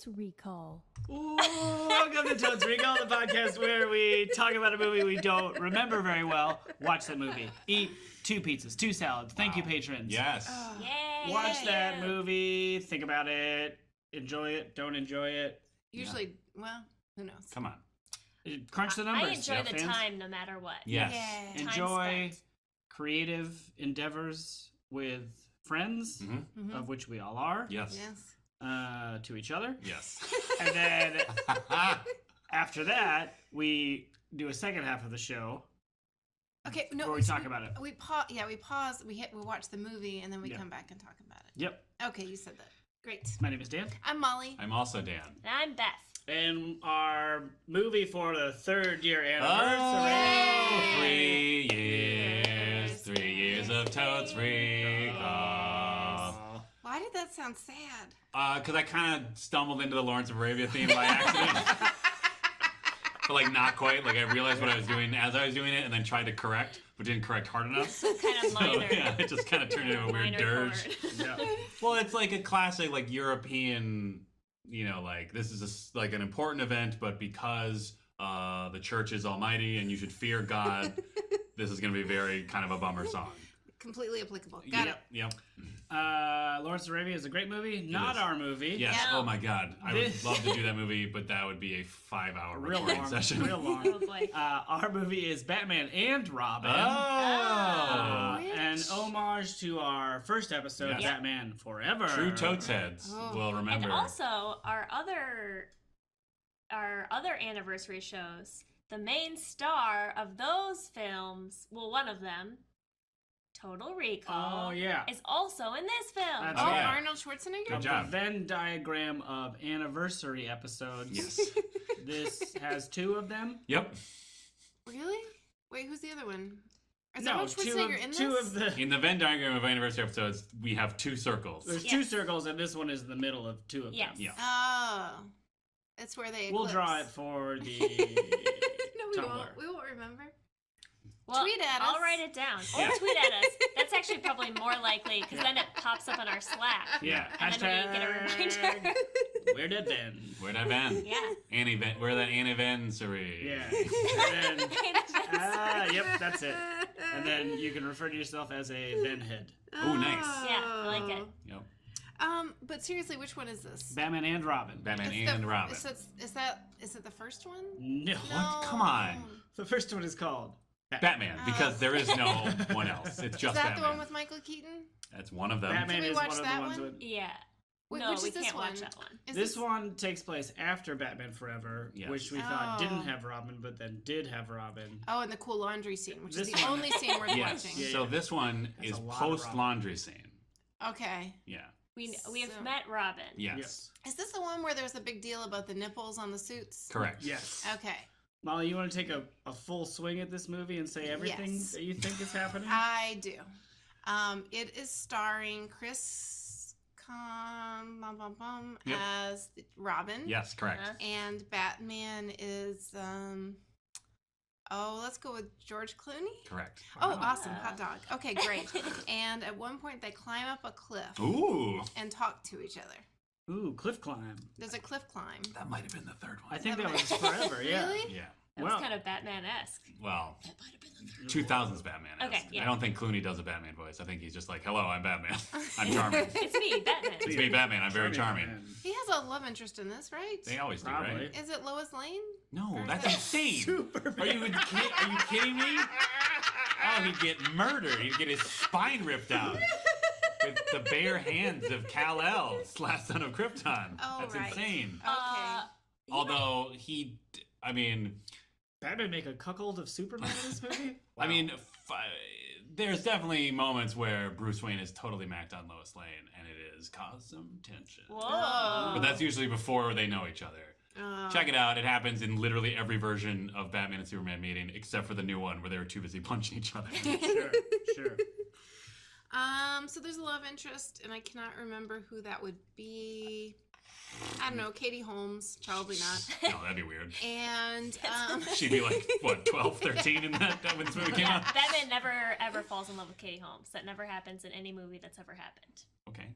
Totes Recall. Ooh, welcome to Totes Recall, the podcast where we talk about a movie we don't remember very well, watch that movie, eat 2 pizzas, 2 salads. Thank you, patrons. Yes. Yay! Watch that movie, think about it, enjoy it, don't enjoy it. Usually, well, who knows? Come on. Crunch the numbers. I enjoy yeah, the fans. time no matter what. Yes. Yeah. Time Enjoy spent. creative endeavors with friends, Mm-hmm. of which we all are, Yes. Yes. to each other. Yes. And then after that, we do a second half of the show Okay. No. where we talk about it. We pause. Yeah, we pause. We watch the movie, and then we Yeah. come back and talk about it. Yep. Okay, you said that. Great. My name is Dan. I'm Molly. I'm also Dan. And I'm Beth. And our movie for the 3rd year Oh, anniversary. 3 years. 3 years of Totes Recall. Why did that sound sad? Because I kind of stumbled into the Lawrence of Arabia theme by accident. But like not quite. Like I realized what I was doing as I was doing it and then tried to correct, but didn't correct hard enough. Kind of minor. So, yeah, it just kind of turned into a weird minor dirge. chord. Yeah. Well, it's like a classic, like European, you know, like this is like an important event, but because the church is almighty and you should fear God, this is going to be very kind of a bummer song. Completely applicable. Got it. Yep. Lawrence of Arabia is a great movie. Not is. our movie. Yes. Yeah. Oh my God. I would This- love to do that movie, but that would be a 5-hour Real recording long. session. Real long. Oh boy. Our movie is Batman and Robin. Oh. An homage to our first episode, Yes. Batman Forever. True Totes heads Oh. will remember. And also our other anniversary shows. The main star of those films, well, one of them, Total Recall, Oh, yeah. is also in this film. That's Oh, right. Arnold Schwarzenegger? Good The job. Venn diagram of anniversary episodes. Yes. This has 2 of them. Yep. Really? Wait, who's the other one? Is No, Arnold 2 Schwarzenegger of, in 2 this? of the. In the Venn diagram of anniversary episodes, we have 2 circles. There's Yes. 2 circles, and this one is in the middle of 2 of Yes. them. Yeah. Oh. It's where they We'll eclipse. draw it for the No, we Tumblr. won't. We won't remember. Well, Tweet at I'll us. write it down. Or Yeah. tweet at us. That's actually probably more likely because then it pops up on our Slack. Yeah. And then we get a reminder. Where did Ben? Where'd I been? Yeah. We're that anniversary. Yeah. And then, yep, that's it. And then you can refer to yourself as a Ben head. Ooh, nice. Yeah, I like it. Yep. But seriously, which one is this? Batman and Robin. Batman It's and the, Robin. Is it the first one? No. What? Come on. The first one is called Batman, because there is no one else. It's Is just that Batman. the one with Michael Keaton? That's one of them. Batman Can we is watch one of that the ones one? with. Yeah. Wait, No, which we is this can't one? watch that one. Is This one takes place after Batman Forever, Yes. which we thought didn't Oh. have Robin, but then did have Robin. Oh, and the cool laundry scene, which is This the one- only scene worth Yes. watching. Yeah, So yeah. this one That's is a lot of post Robin. laundry scene. Okay. Yeah. We So- have met Robin. Yes. Is this the one where there's a big deal about the nipples on the suits? Correct. Yes. Okay. Molly, you want to take a full swing at this movie and say everything Yes. that you think is happening? I do. It is starring Chris Yep. as Robin. Yes. Correct. Uh-huh. And Batman is let's go with George Clooney. Correct. Oh, Wow. awesome. Hot dog. Okay, great. And at one point they climb up a cliff Ooh. and talk to each other. Ooh, cliff climb. There's a cliff climb. That might have been the third one. I think That that was might- Forever, yeah. Really? Yeah. That Well- was kind of Batman-esque. Well, That might have been the third 2000s Batman. Okay, yeah. I don't think Clooney does a Batman voice. I think he's just like, "Hello, I'm Batman. I'm charming. It's me, Batman. It's me, Batman. I'm very charming." Man. He has a love interest in this, right? They always do, Probably. right? Is it Lois Lane? No, Or is that's that- insane. Superman. Are you kidding me? Oh, he'd get murdered. He'd get his spine ripped out with the bare hands of Kal-El, last son of Krypton. Oh, That's right. insane. Okay. Although Batman make a cuckold of Superman in this movie? I mean, there's definitely moments where Bruce Wayne is totally macked on Lois Lane, and it has caused some tension. Whoa. But that's usually before they know each other. Check it out. It happens in literally every version of Batman and Superman meeting, except for the new one where they were too busy punching each other. Sure. So there's a love interest, and I cannot remember who that would be. I don't know, Katie Holmes, probably not. No, that'd be weird. And She'd be like, what, 12, 13 in that when this movie came Yeah, out? Batman never ever falls in love with Katie Holmes. That never happens in any movie that's ever happened. Okay.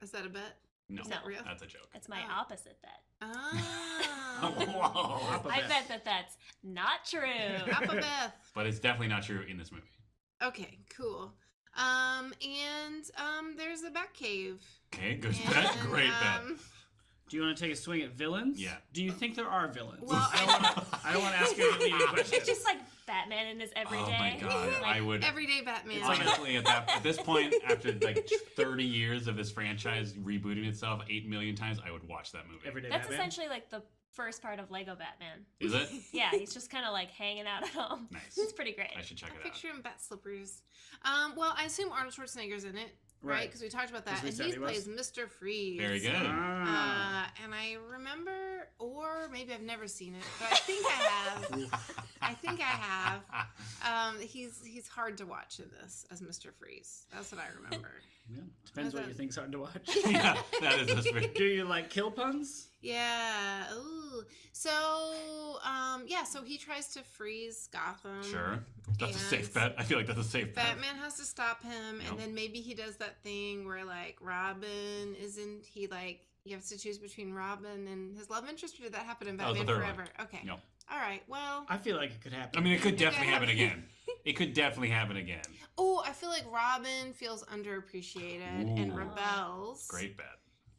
is that a bet? No, Is that real? that's a joke. It's my Oh. opposite bet. Oh. Whoa. I bet that that's not true. Papa Beth. But it's definitely not true in this movie. Okay, cool. There's a bat cave. Okay, good And, bet. Great bet. Do you want to take a swing at villains? Yeah. Do you think there are villains? Well, I don't want to ask you a leading question. It's just like Batman in his everyday. Oh my god, Like, I would Everyday Batman. honestly at this point, after like 30 years of this franchise rebooting itself 8 million times, I would watch that movie. Everyday That's Batman? essentially like the first part of Lego Batman. Is it? Yeah, he's just kind of like hanging out at home. Nice. It's pretty great. I should check I it out. picture him bat slippers. Well, I assume Arnold Schwarzenegger's in it, right? Right. Because we talked about that, Because we and said he he was. plays Mr. Freeze. Very good. Ah. And I remember, or maybe I've never seen it, but I think I have. I think I have. He's hard to watch in this as Mr. Freeze. That's what I remember. Yeah, depends what you think's hard to watch. Yeah, that is this movie. Do you like kill puns? Yeah. Ooh. So, so he tries to freeze Gotham. Sure. That's a And safe bet. I feel like that's a safe bet. Batman has to stop him, Yep. and then maybe he does that thing where like Robin isn't he like you have to choose between Robin and his love interest, or did that happen in That was the Batman third one. Forever? Okay. Yep. All right. Well. I feel like it could happen. I mean, it could definitely happen. happen again. It could definitely happen again. Oh, I feel like Robin feels underappreciated and Ooh. rebels. Great bet.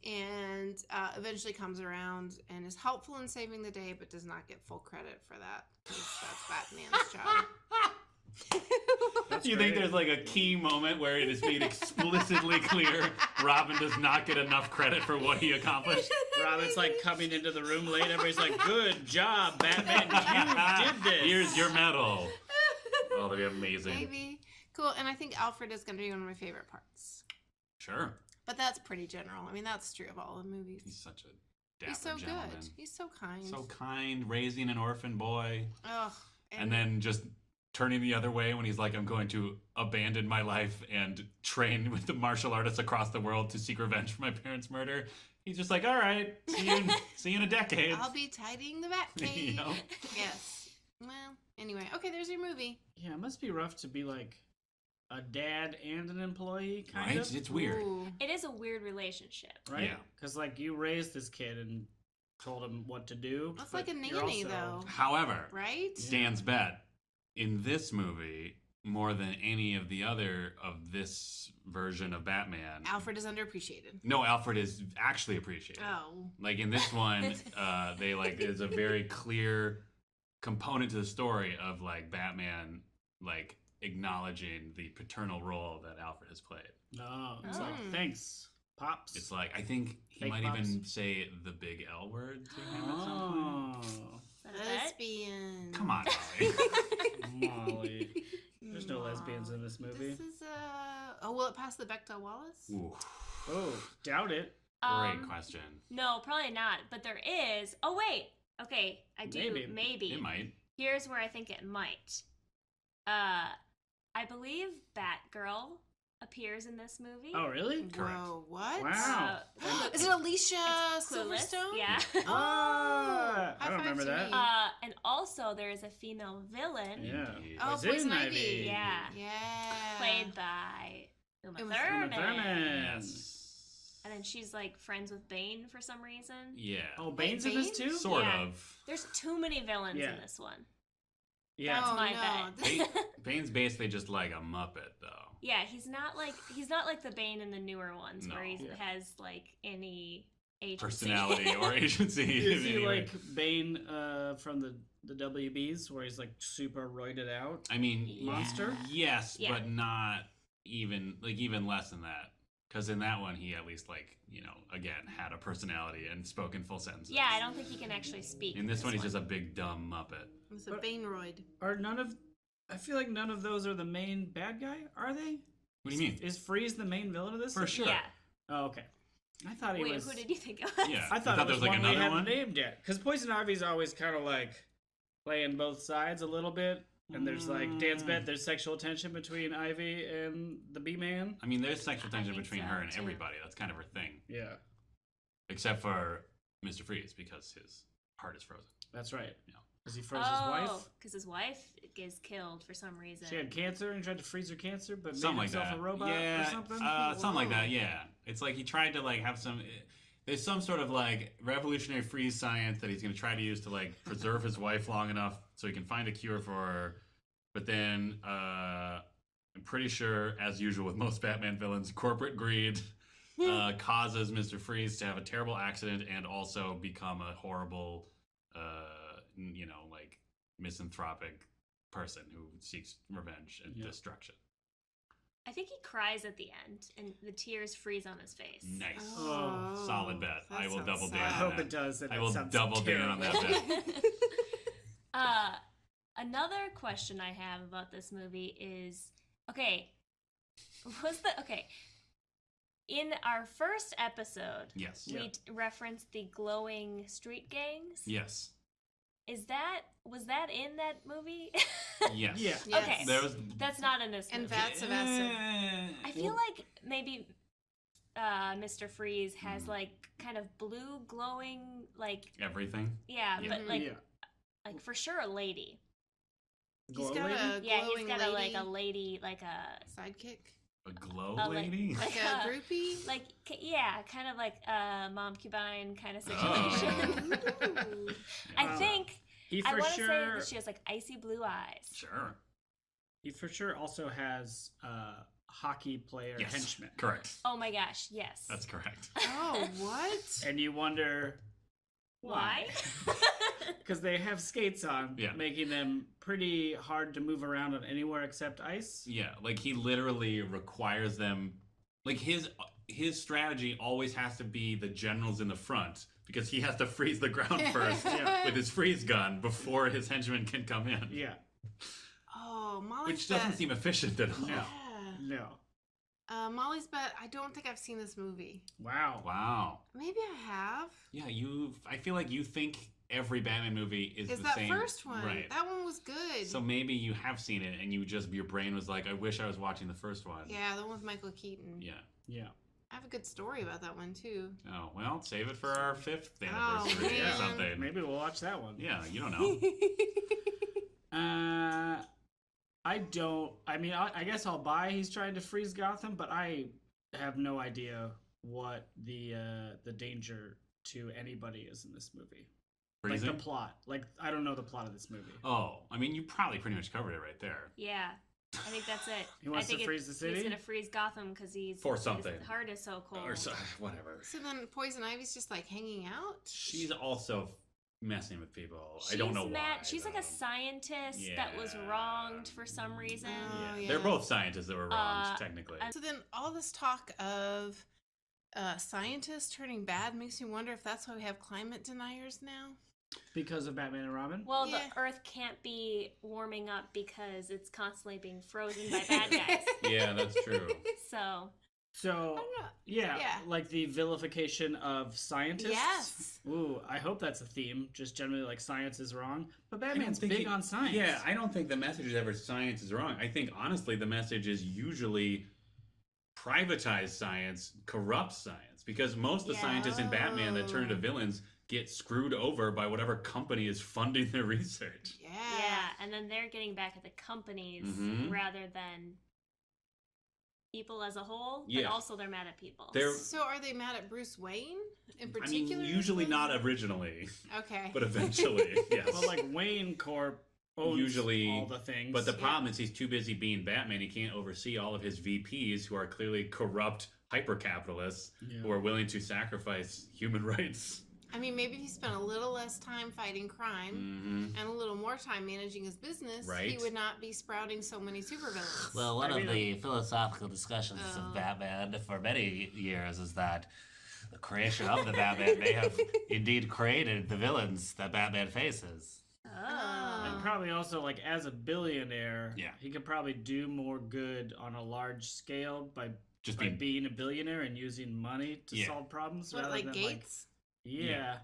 And eventually comes around and is helpful in saving the day, but does not get full credit for that. 'Cause that's Batman's job. That's You think great. there's like a key moment where it is made explicitly clear Robin does not get enough credit for what he accomplished? Robin's like coming into the room late. Everybody's like, "Good job, Batman! You did this." Here's your medal. Oh, that'd be amazing. Maybe. Cool. And I think Alfred is going to be one of my favorite parts. Sure. But that's pretty general. I mean, that's true of all the movies. He's such a dapper He's so gentleman. good. He's so kind. So kind, raising an orphan boy, Ugh. and then just turning the other way when he's like, I'm going to abandon my life and train with the martial artists across the world to seek revenge for my parents' murder. He's just like, all right, see you in a decade. I'll be tidying the Batcave. Yep. Yes. Well, anyway. Okay, there's your movie. Yeah, it must be rough to be like a dad and an employee, kind Right? of. It's weird. Ooh. It is a weird relationship. Right? Yeah. Because like you raised this kid and told him what to do. That's but like a you're nanny, also- though. However, Right? Stan's bet in this movie, more than any of the other of this version of Batman. Alfred is underappreciated. No, Alfred is actually appreciated. Oh. Like in this one, they like there's a very clear component to the story of like Batman like acknowledging the paternal role that Alfred has played. No, it's Oh. like thanks, pops. It's like I think he Fake might pops. even say the big L word to him at some point. Oh, Is that a bet? Lesbian. Come on, Molly. Molly. There's no lesbians in this movie. This is will it pass the Bechdel Wallace? Ooh, Oh, doubt it. great question. No, probably not. But there is. Oh wait. Okay, I do. Maybe. Maybe. It might. Here's where I think it might. I believe Batgirl appears in this movie. Oh, really? Correct. Whoa, what? Wow. Is it Alicia It's Clueless. Silverstone? Yeah. Oh, Ah, I high don't five remember to that. me. And also there is a female villain Yeah. Indeed. Oh, Poison Ivy. Yeah. Yeah. played by Uma Uma Thurman. Thurman. Yes. And then she's like friends with Bane for some reason. Yeah. Oh, Bane's in this Bane? too? Sort Yeah. of. There's too many villains Yeah. in this one. Yeah. Oh, My no. bet. Bane's basically just like a Muppet, though. Yeah, he's not like the Bane in the newer ones where No. he Yeah. has like any agency. Personality or agency. Is he anyway. like Bane from the WBs where he's like super roided out? I mean, Yeah. Monster? yes, Yeah. but not even less than that. Because in that one, he at least again had a personality and spoke in full sentences. Yeah, I don't think he can actually speak. In this one, he's just a big dumb Muppet. It's a But- Baneroid. Are none of I feel like none of those are the main bad guy, are they? What do you mean? Is Freeze the main villain of this? For sure. Yeah. Oh, okay. I thought he Wait, was. who did you think it was? Yeah. I thought You it was there was like one we another hadn't one. named yet. Because Poison Ivy's always kind of like playing both sides a little bit. And there's like Dan's bet there's sexual tension between Ivy and the B-Man. I mean, there's sexual tension think between so, her and too. everybody. That's kind of her thing. Yeah, Except for Mr. Freeze, because his heart is frozen. that's right. Yeah. Because he froze his wife. because his wife gets killed for some reason. She had cancer and tried to freeze her cancer, but Something made like himself that. a robot yeah, or something. something like that, yeah. It's like he tried to like have some. There's some sort of like revolutionary freeze science that he's going to try to use to like preserve his wife long enough so he can find a cure for her. But then I'm pretty sure, as usual with most Batman villains, corporate greed causes Mr. Freeze to have a terrible accident and also become a horrible, like misanthropic person who seeks revenge and destruction. I think he cries at the end, and the tears freeze on his face. Nice. Oh, Solid bet. that I will sounds double sad. down I on hope that. it does. And I it will sounds double down on that terrible. bet. Another question I have about this movie is, in our first episode, Yes. we referenced the glowing street gangs. Yes. Was that in that movie? Yes. Yeah. Yes. Okay. There was. That's not in this movie. And Vats of Essen. I feel like maybe Mr. Freeze has like kind of blue glowing, like Everything. yeah, Yeah. but like Yeah. like for sure a lady. He's Glow got lady? a Yeah, he's glowing got lady a lady like a sidekick. A glow like- lady? like Like a groupie. like kind of like a momcubine kind of Oh. situation. Ooh. I Uh, think He I for want to say sure. that she has like icy blue eyes. Sure. He for sure also has hockey player Yes. henchmen, Correct. Oh my gosh, yes. That's correct. Oh, what? and you wonder why? because they have skates on, Yeah. making them pretty hard to move around on anywhere except ice. Yeah, like he literally requires them. Like his strategy always has to be the generals in the front because he has to freeze the ground first Yeah. with his freeze gun before his henchmen can come in. Yeah, Oh, Molly's Which doesn't Bet. seem efficient at all. No. Yeah. no. Molly's Bet. I don't think I've seen this movie. Wow. Wow. Maybe I have. Yeah, I feel like you think every Batman movie is Is the that same. first one? Right. That one was good. So maybe you have seen it and your brain was like, I wish I was watching the first one. yeah, the one with Michael Keaton. Yeah. Yeah. I have a good story about that one too. Oh, well, save it for our 5th Oh, anniversary or man. something. Maybe we'll watch that one. Yeah, you don't know. I don't. I mean, I guess I'll buy he's trying to freeze Gotham, but I have no idea what the danger to anybody is in this movie. Freezing? Like the plot. Like I don't know the plot of this movie. Oh, I mean, you probably pretty much covered it right there. Yeah. I think that's it. He wants I think to freeze the city? He's gonna freeze Gotham because For something. His heart is so cold. Or so, whatever. So then Poison Ivy's just like hanging out? She's also messing with people. I don't know She's why. She's like a though. scientist that was Yeah. wronged for some reason. Oh, Yeah. They're yeah. both scientists that were wronged, Uh, technically. and- So then all this talk of scientists turning bad makes me wonder if that's why we have climate deniers now. Because of Batman and Robin? Well, Yeah. the Earth can't be warming up because it's constantly being frozen by bad guys. Yeah, that's true. So So, I don't know. yeah, Yeah. like the vilification of scientists. Yes. Ooh, I hope that's a theme. Just generally, like, science is wrong. But I don't Batman's think big on science. Yeah, I don't think the message is ever science is wrong. I think, honestly, the message is usually privatized science corrupts science. Because most of the Yeah. scientists in Batman that turn into Oh. villains get screwed over by whatever company is funding their research. yeah, and then they're getting back at the companies Mhm. rather than people as a whole. But Yeah. also they're mad at people. They're, So are they mad at Bruce Wayne in I particular? mean, usually not originally, Okay. but eventually, yes. Well, like, Wayne Corp owns Usually- all the things. But the Yeah. problem is he's too busy being Batman. He can't oversee all of his VPs who are clearly corrupt hyper-capitalists Yeah. who are willing to sacrifice human rights. I mean, maybe if he spent a little less time fighting crime Mm-hmm. and a little more time managing his business, he Right. would not be sprouting so many supervillains. Well, one I of mean, the philosophical discussions Oh. of Batman for many years is that the creation of the Batman may have indeed created the villains that Batman faces. Oh. And probably also, like, as a billionaire, Yeah. he could probably do more good on a large scale by Just by be being a billionaire and using money to Yeah. solve problems. What, rather like than, Gates? yeah.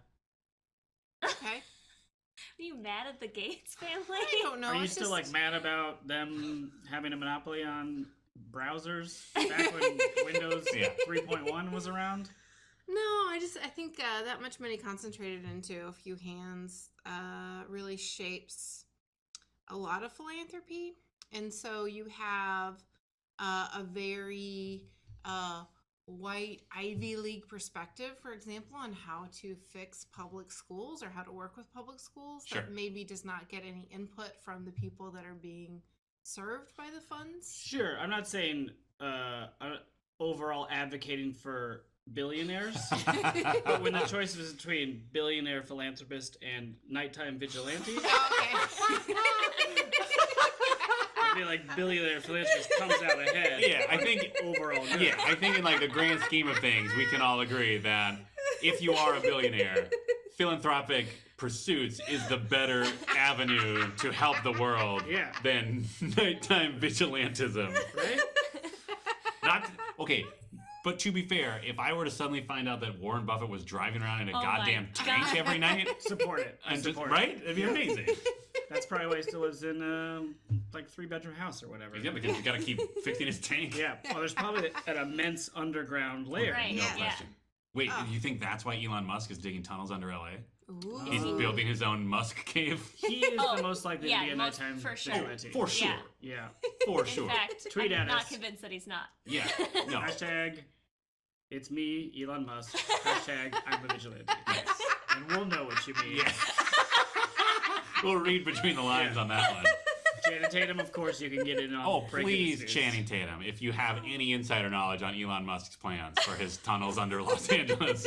Okay. Are you mad at the Gates family? I don't know. Are you it's still, just- like, mad about them having a monopoly on browsers back when Windows Yeah. 3.1 was around? No, I think that much money concentrated into a few hands really shapes a lot of philanthropy. And so you have a very white Ivy League perspective, for example, on how to fix public schools or how to work with public schools Sure. that maybe does not get any input from the people that are being served by the funds? Sure, I'm not saying overall advocating for billionaires, but when the choice was between billionaire philanthropist and nighttime vigilante, Okay. I feel like billionaire philanthropist comes out ahead. Yeah, I think overall. Good. Yeah, I think in like the grand scheme of things, we can all agree that if you are a billionaire, philanthropic pursuits is the better avenue to help the world Yeah. than nighttime vigilantism. Right? Not okay, but to be fair, if I were to suddenly find out that Warren Buffett was driving around in a Oh my goddamn tank God. every night, Support it. I and just, support it. right? It'd be amazing. That's probably why he still lives in like 3-bedroom house or whatever. Yeah, because you got to keep fixing his tank. Yeah. Well, there's probably an immense underground layer. Right. No Yeah. question. Wait, Oh. you think that's why Elon Musk is digging tunnels under LA? Ooh. He's building his own Musk cave? He is Oh, the most likely yeah, to be a most- nighttime for sure. vigilante. For sure. Yeah. Yeah. For In sure. fact, Tweet I'm at not us. convinced that he's not. Yeah. No. Hashtag, it's me, Elon Musk. Hashtag, I'm a vigilante. And we'll know what you mean. Yeah. We'll read between the lines on that one. Channing Tatum, of course, you can get in on. Oh, breaking please, news. Channing Tatum, if you have any insider knowledge on Elon Musk's plans for his tunnels under Los Angeles,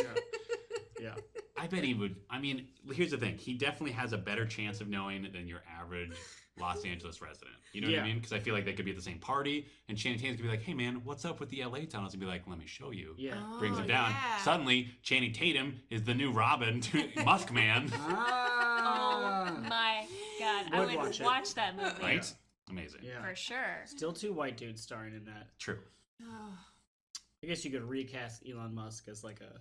Yeah. I bet he would. I mean, here's the thing. He definitely has a better chance of knowing than your average Los Angeles resident. You know what I Yeah. mean? Because I feel like they could be at the same party, and Channing Tatum could be like, hey, man, what's up with the LA tunnels? And be like, let me show you. Yeah. Brings him Oh, down. yeah. Suddenly, Channing Tatum is the new Robin to Musk Man. Oh my God. I Would would watch watch, it. that movie. Right? Amazing. Yeah. For sure. Still 2 white dudes starring in that. True. Oh. I guess you could recast Elon Musk as like a.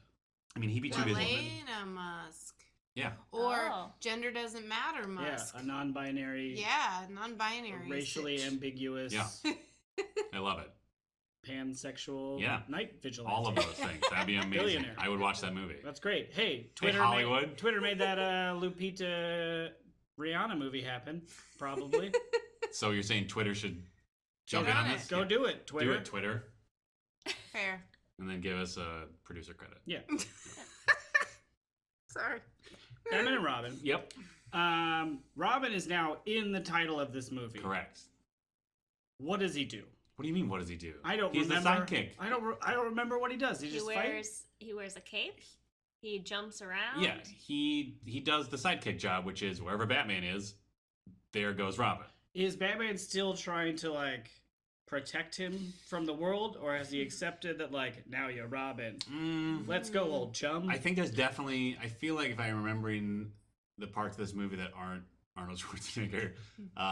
I mean, he'd be too busy. Elena Musk. Yeah. Or Oh. gender doesn't matter Musk. Yeah, a non-binary, Yeah, non-binary. racially stitch. ambiguous, Yeah. I love it. pansexual, Yeah. night vigilante. All of those things. That'd be amazing. Billionaire. I would watch that movie. That's great. Hey, Twitter Hollywood. Twitter made that Lupita Rihanna movie happen. Probably. So you're saying Twitter should jump Get in on on this? it. Go Yeah. do it, Twitter. Do it, Twitter. Fair. And then give us a producer credit. Yeah. Sorry. Batman and Robin. Yep. Robin is now in the title of this movie. Correct. What does he do? What do you mean? What does he do? I don't He's remember. the sidekick. I don't remember what he does. He He just fights. wears a cape. He jumps around. Yeah, he does the sidekick job, which is wherever Batman is, there goes Robin. Is Batman still trying to like protect him from the world, or has he accepted that like now you're Robin? Let's go, old chum. I think there's definitely. I feel like if I'm remembering the parts of this movie that aren't Arnold Schwarzenegger,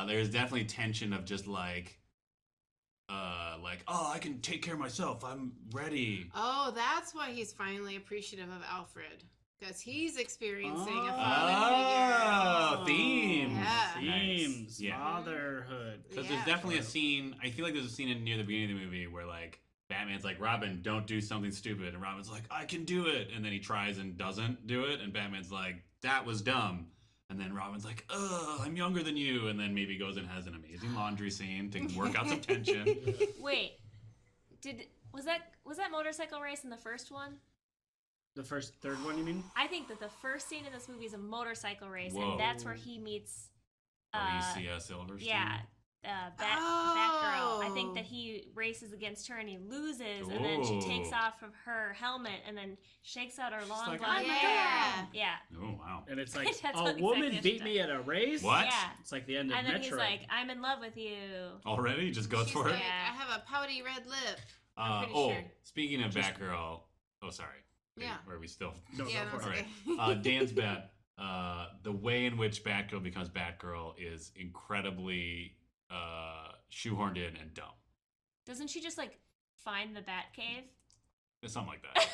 there's definitely tension of just like, oh, I can take care of myself. I'm ready. Oh, that's why he's finally appreciative of Alfred. Because he's experiencing a Oh. father Oh, themes. Yeah. Themes, Nice. Yeah. fatherhood. Because Yeah. there's definitely a scene. I feel like there's a scene near the beginning of the movie where like Batman's like, Robin, don't do something stupid, and Robin's like, I can do it, and then he tries and doesn't do it, and Batman's like, that was dumb, and then Robin's like, I'm younger than you, and then maybe goes and has an amazing laundry scene to work out some tension. Wait. Was that motorcycle race in the first one? The third one, you mean? I think that the first scene in this movie is a motorcycle race, Whoa. and that's where he meets. Alicia Silverstone. Yeah, Batgirl. I think that he races against her and he loses, and then she takes Ooh. off of her helmet and then shakes out her long like, blonde "Oh my hair. God." Yeah, Oh wow. And it's like That's a what woman exactly beat she me does. at a race. What? yeah. It's like the end of And then Metro. he's like, "I'm in love with you." Already? Just goes She's for like, it? Yeah. I have a pouty red lip. I'm pretty sure. Speaking of Just- Batgirl. Oh, sorry. Yeah. Where we still. No, Yeah, go that's for it. okay. Dan's bet. The way in which Batgirl becomes Batgirl is incredibly shoehorned in and dumb. Doesn't she just like find the Batcave? It's something like that.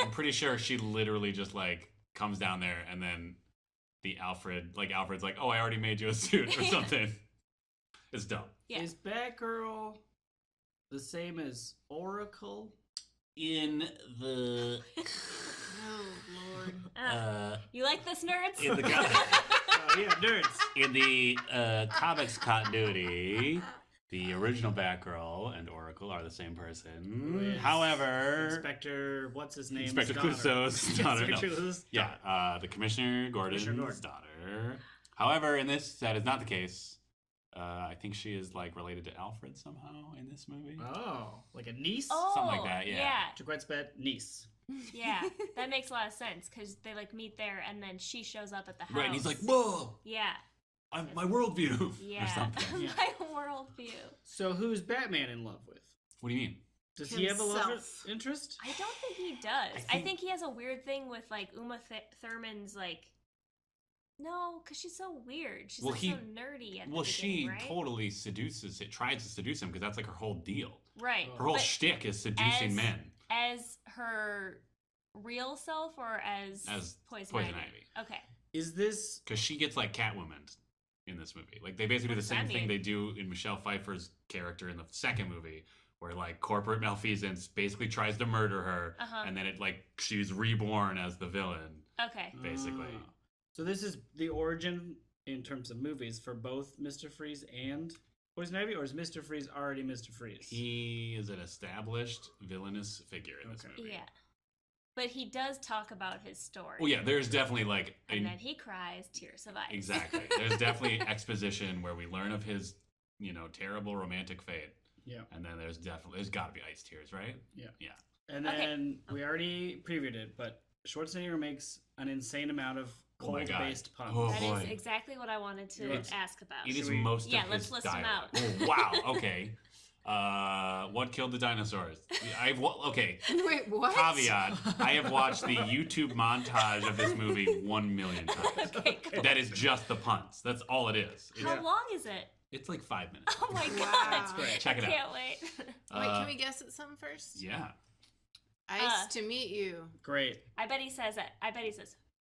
I'm pretty sure she literally just like comes down there and then Alfred's like, oh, I already made you a suit or something. It's dumb. Yeah. Is Batgirl the same as Oracle? In the Oh, Lord. You like this, nerds? in the Oh yeah, nerds. in the comics continuity, The original Batgirl and Oracle are the same person. With However, Inspector, what's his name? Inspector Clouseau's daughter. No. Inspector Clouseau's daughter. Yeah, the Commissioner Gordon's daughter. However, in this, that is not the case. I think she is like related to Alfred somehow in this movie. Oh, like a niece? Oh, Something like that, yeah. To quite spec, niece. Yeah, that makes a lot of sense because they like meet there and then she shows up at the house. Right, and he's like, "Whoa, yeah, my worldview," yeah, or something. Yeah. my worldview. So who's Batman in love with? What do you mean? Does he have a love Himself. interest? I don't think he does. I think he has a weird thing with like Uma Thurman's like. No, because she's so weird. She's like so nerdy at the beginning, she right? totally tries to seduce him because that's like her whole deal. Right. Oh. Her whole But shtick is seducing men. As her real self or as Poison Ivy. Okay. Is this... Because she gets like Catwoman in this movie. Like they basically do the same thing they do in Michelle Pfeiffer's character in the second movie, where like corporate malfeasance basically tries to murder her, and then it like she's reborn as the villain. Okay. Basically. So this is the origin in terms of movies for both Mr. Freeze and Poison Ivy, or is Mr. Freeze already Mr. Freeze? He is an established villainous figure in this movie. Yeah. But he does talk about his story. Oh yeah, there's definitely like and then he cries tears of ice. Exactly. There's definitely exposition where we learn of his, terrible romantic fate. Yeah. And then there's got to be ice tears, right? Yeah. Yeah. And then we already previewed it, but Schwarzenegger makes an insane amount of cold-based puns. Oh, That boy. is exactly what I wanted to ask about. It is most of his let's list them dialogue. out. Oh, wow. Okay. What killed the dinosaurs? Okay. Wait, what? Caveat. I have watched the YouTube montage of this movie 1 million times. Okay, cool. That is just the puns. That's all it is. How long is it? It's like 5 minutes. Oh my Wow. god. That's great. Check it out. Can't wait. Wait, can we guess at something first? Yeah. Ice to meet you. Great. I bet he says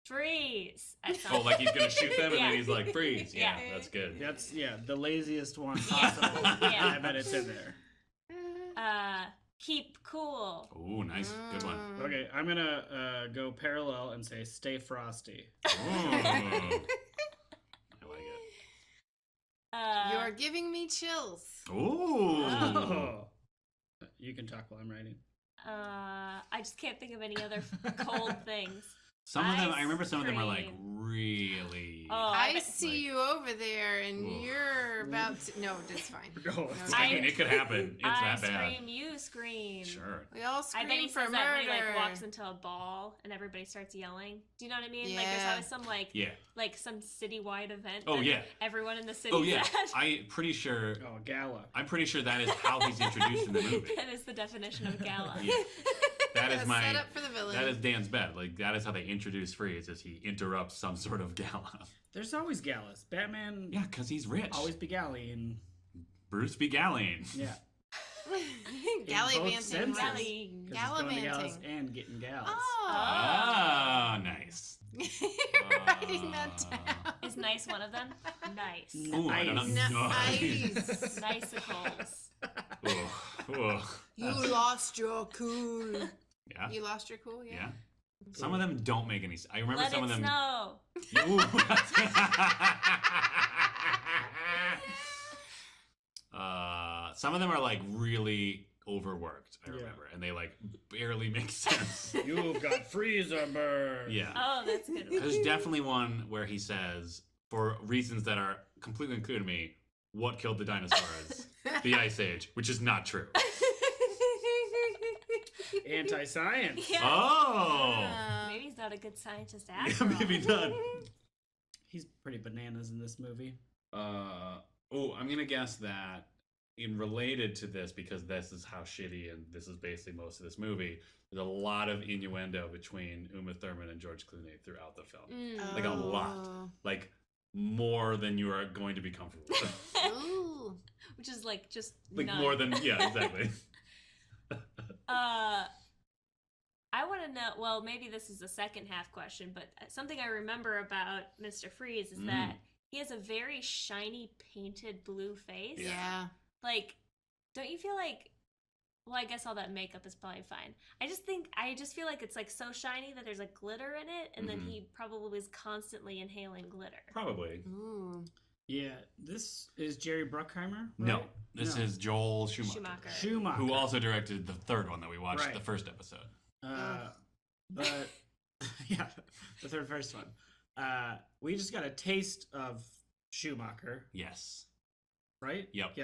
freeze at Oh, like he's going to shoot them and Yeah. then he's like, freeze. Yeah, Yeah. that's good. That's, the laziest one possible. Yeah. I bet it's in there. Keep cool. Ooh, nice. Good one. Okay, I'm going to go parallel and say stay frosty. Ooh. I like it. You're giving me chills. Ooh. Oh. You can talk while I'm writing. I just can't think of any other cold things. Some of them, I Ice remember some of them are like cream. really. Oh, I bet- see you over there, and Oof. you're about to. No, that's fine. No, I mean, it could happen. It's I that bad. scream, you scream. Sure. We all I scream bet he for says murder. that when he like walks into a ball and everybody starts yelling. Do you know what I mean? Like there's Yeah. always some Yeah. like some citywide event. Oh, that yeah. Everyone in the city. Oh yeah. I'm pretty sure gala. that is how he's introduced in the movie. That is the definition of gala. Yeah. That is my. set up for the villain. That is Dan's bet. Like that is how they introduce Freeze, is he interrupts some sort of gala. There's always galas. Batman Yeah, because he's rich. always be gallying. Bruce be gallying. Yeah. Gallivanting. senses. Rallying. 'Cause he's going to galas Gallivanting. and getting gals. Oh. Ah, nice. You're writing that down. Is nice one of them? Nice. Ooh, I don't know. Nice. Nicicles. Ooh, ooh. You lost your cool. Yeah. You lost your cool, Yeah. Some of them don't make any sense. I remember Let some it of them. snow. Ooh. Some of them are like really overworked, I remember, and they like barely make sense. You've got freezer burn. Yeah. Oh, that's a good one. There's definitely one where he says, for reasons that are completely unclear to me, what killed the dinosaurs? The Ice Age, which is not true. Anti-science. Yeah. Oh! Maybe he's not a good scientist Yeah, after all. maybe not. He's pretty bananas in this movie. I'm gonna guess that in related to this, because this is how shitty and this is basically most of this movie, there's a lot of innuendo between Uma Thurman and George Clooney throughout the film. Like a lot. Like more than you are going to be comfortable with. Ooh. Which is like just Like none. more than, yeah, exactly. I want to know. Well, maybe this is a second half question, but something I remember about Mr. Freeze is that he has a very shiny, painted blue face. Yeah. Like, don't you feel like? Well, I guess all that makeup is probably fine. I just feel like it's like so shiny that there's like glitter in it, and then he probably was constantly inhaling glitter. Probably. Ooh. Yeah, this is Jerry Bruckheimer. No, right? this No. is Joel Schumacher, Schumacher. who also directed the third one that we watched, Right. the first episode. But yeah, the first one. We just got a taste of Schumacher, Yes. right? Yep.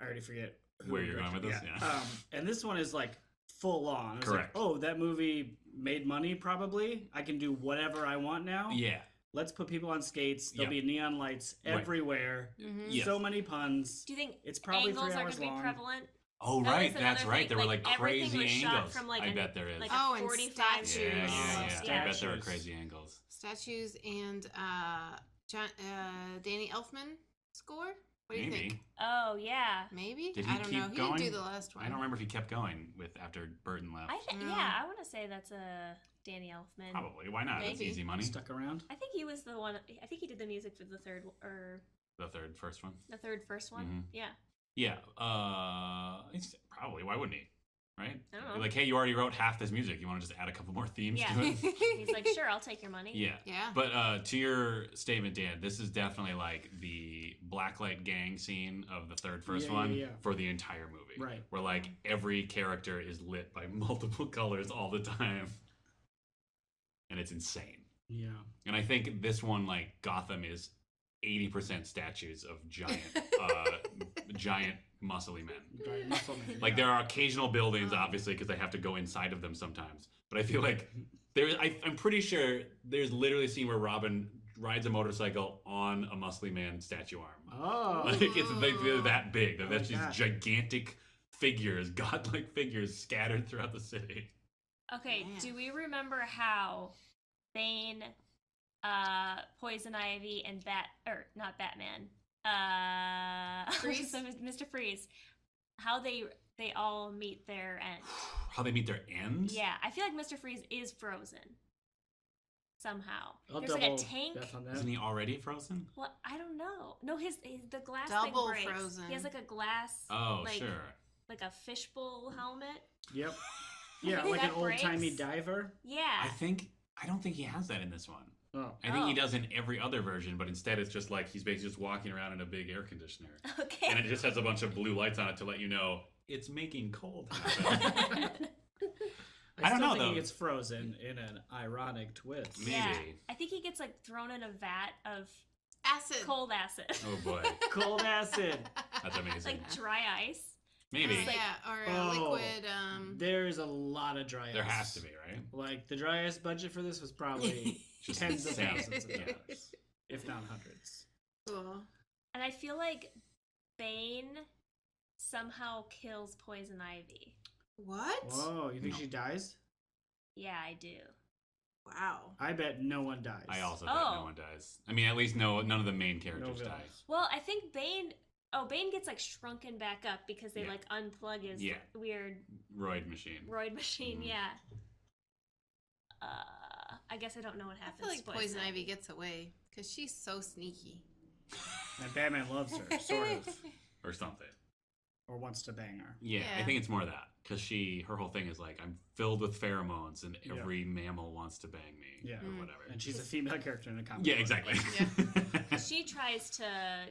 I already forget who Where you're going with this, yeah. And this one is like full on. It's Correct. Like, oh, that movie made money. Probably I can do whatever I want now. Yeah. Let's put people on skates. There'll Yep. be neon lights Right. everywhere. Yes. So many puns. Do you think It's probably angles 3 are hours going to be long. prevalent? Oh, That right. was That's another right. thing, There were like everything crazy was shot angles. from like I bet there is. like Oh, a and 45 statues. yeah. Yeah. I bet there are Statues. crazy angles. Statues and Danny Elfman score. What do you Maybe. think? Oh yeah. Maybe. Did he I don't keep know. He going? didn't do the last one. I don't remember if he kept going with after Burton left. No. I want to say that's a Danny Elfman. Probably. Why not? That's Maybe. easy money. Stuck around. I think he was the one. I think he did the music for the First one. first one. Mhm. Yeah. Yeah. Probably. Why wouldn't he? Right? I don't know. Like, hey, you already wrote half this music. You want to just add a couple more themes Yeah. to it? He's like, sure, I'll take your money. Yeah. Yeah. But to your statement, Dan, this is definitely like the blacklight gang scene of the first Yeah, one yeah. for the entire movie. Right. Where like every character is lit by multiple colors all the time. And it's insane. Yeah. And I think this one, like Gotham, is 80% statues of giant, giant muscly men. Giant muscle man, Like yeah. there are occasional buildings, obviously, because they have to go inside of them sometimes. But I feel like I'm pretty sure there's literally a scene where Robin rides a motorcycle on a muscly man statue arm. Oh. Like they're that big. That's these gosh. gigantic figures, godlike figures, scattered throughout the city. Okay. Man. Do we remember how Bane, Poison Ivy, and not Batman, Freeze? Mr. Freeze, how they all meet their end? How they meet their end? Yeah, I feel like Mr. Freeze is frozen somehow. I'll There's like double a tank. bet on that. Isn't he already frozen? Well, I don't know. No, the glass Double thing breaks. frozen. He has like a glass. Oh, like, sure. Like a fishbowl helmet. Yep. Yeah, think like an that old timey breaks. diver. Yeah. I don't think he has that in this one. Oh. I think he Oh. does in every other version, but instead it's just like he's basically just walking around in a big air conditioner. Okay. And it just has a bunch of blue lights on it to let you know it's making cold happen. I don't still know, think though. he gets frozen in an ironic twist. Maybe. Yeah. I think he gets like thrown in a vat of Acid. cold acid. Oh boy. Cold acid. That's amazing. Like dry ice. Maybe. It's like- yeah, or Oh. liquid. There's a lot of dry ice. There has to be, right? Like the dry ice budget for this was probably Just tens of insane. thousands of Yeah. dollars, if not hundreds. Cool. And I feel like Bane somehow kills Poison Ivy. What? Whoa, you think No. she dies? Yeah, I do. Wow. I bet no one dies. I also bet no Oh. one dies. I mean, at least none of the main characters No die. villains. Well, I think Bane gets like shrunken back up because they Yeah. like unplug his Yeah. weird Roid machine. roid machine. Mhm. Yeah. I guess I don't know what I happens. feel like to Poison Ivy gets away because she's so sneaky. And Batman loves her, sort of, Or something. or wants to bang her. Yeah, I Yeah. think it's more that. Because her whole thing is like, I'm filled with pheromones and Yeah. every mammal wants to bang me. Yeah. Or Mm. whatever. And she's a female character in a comic. Yeah, book. exactly. She tries to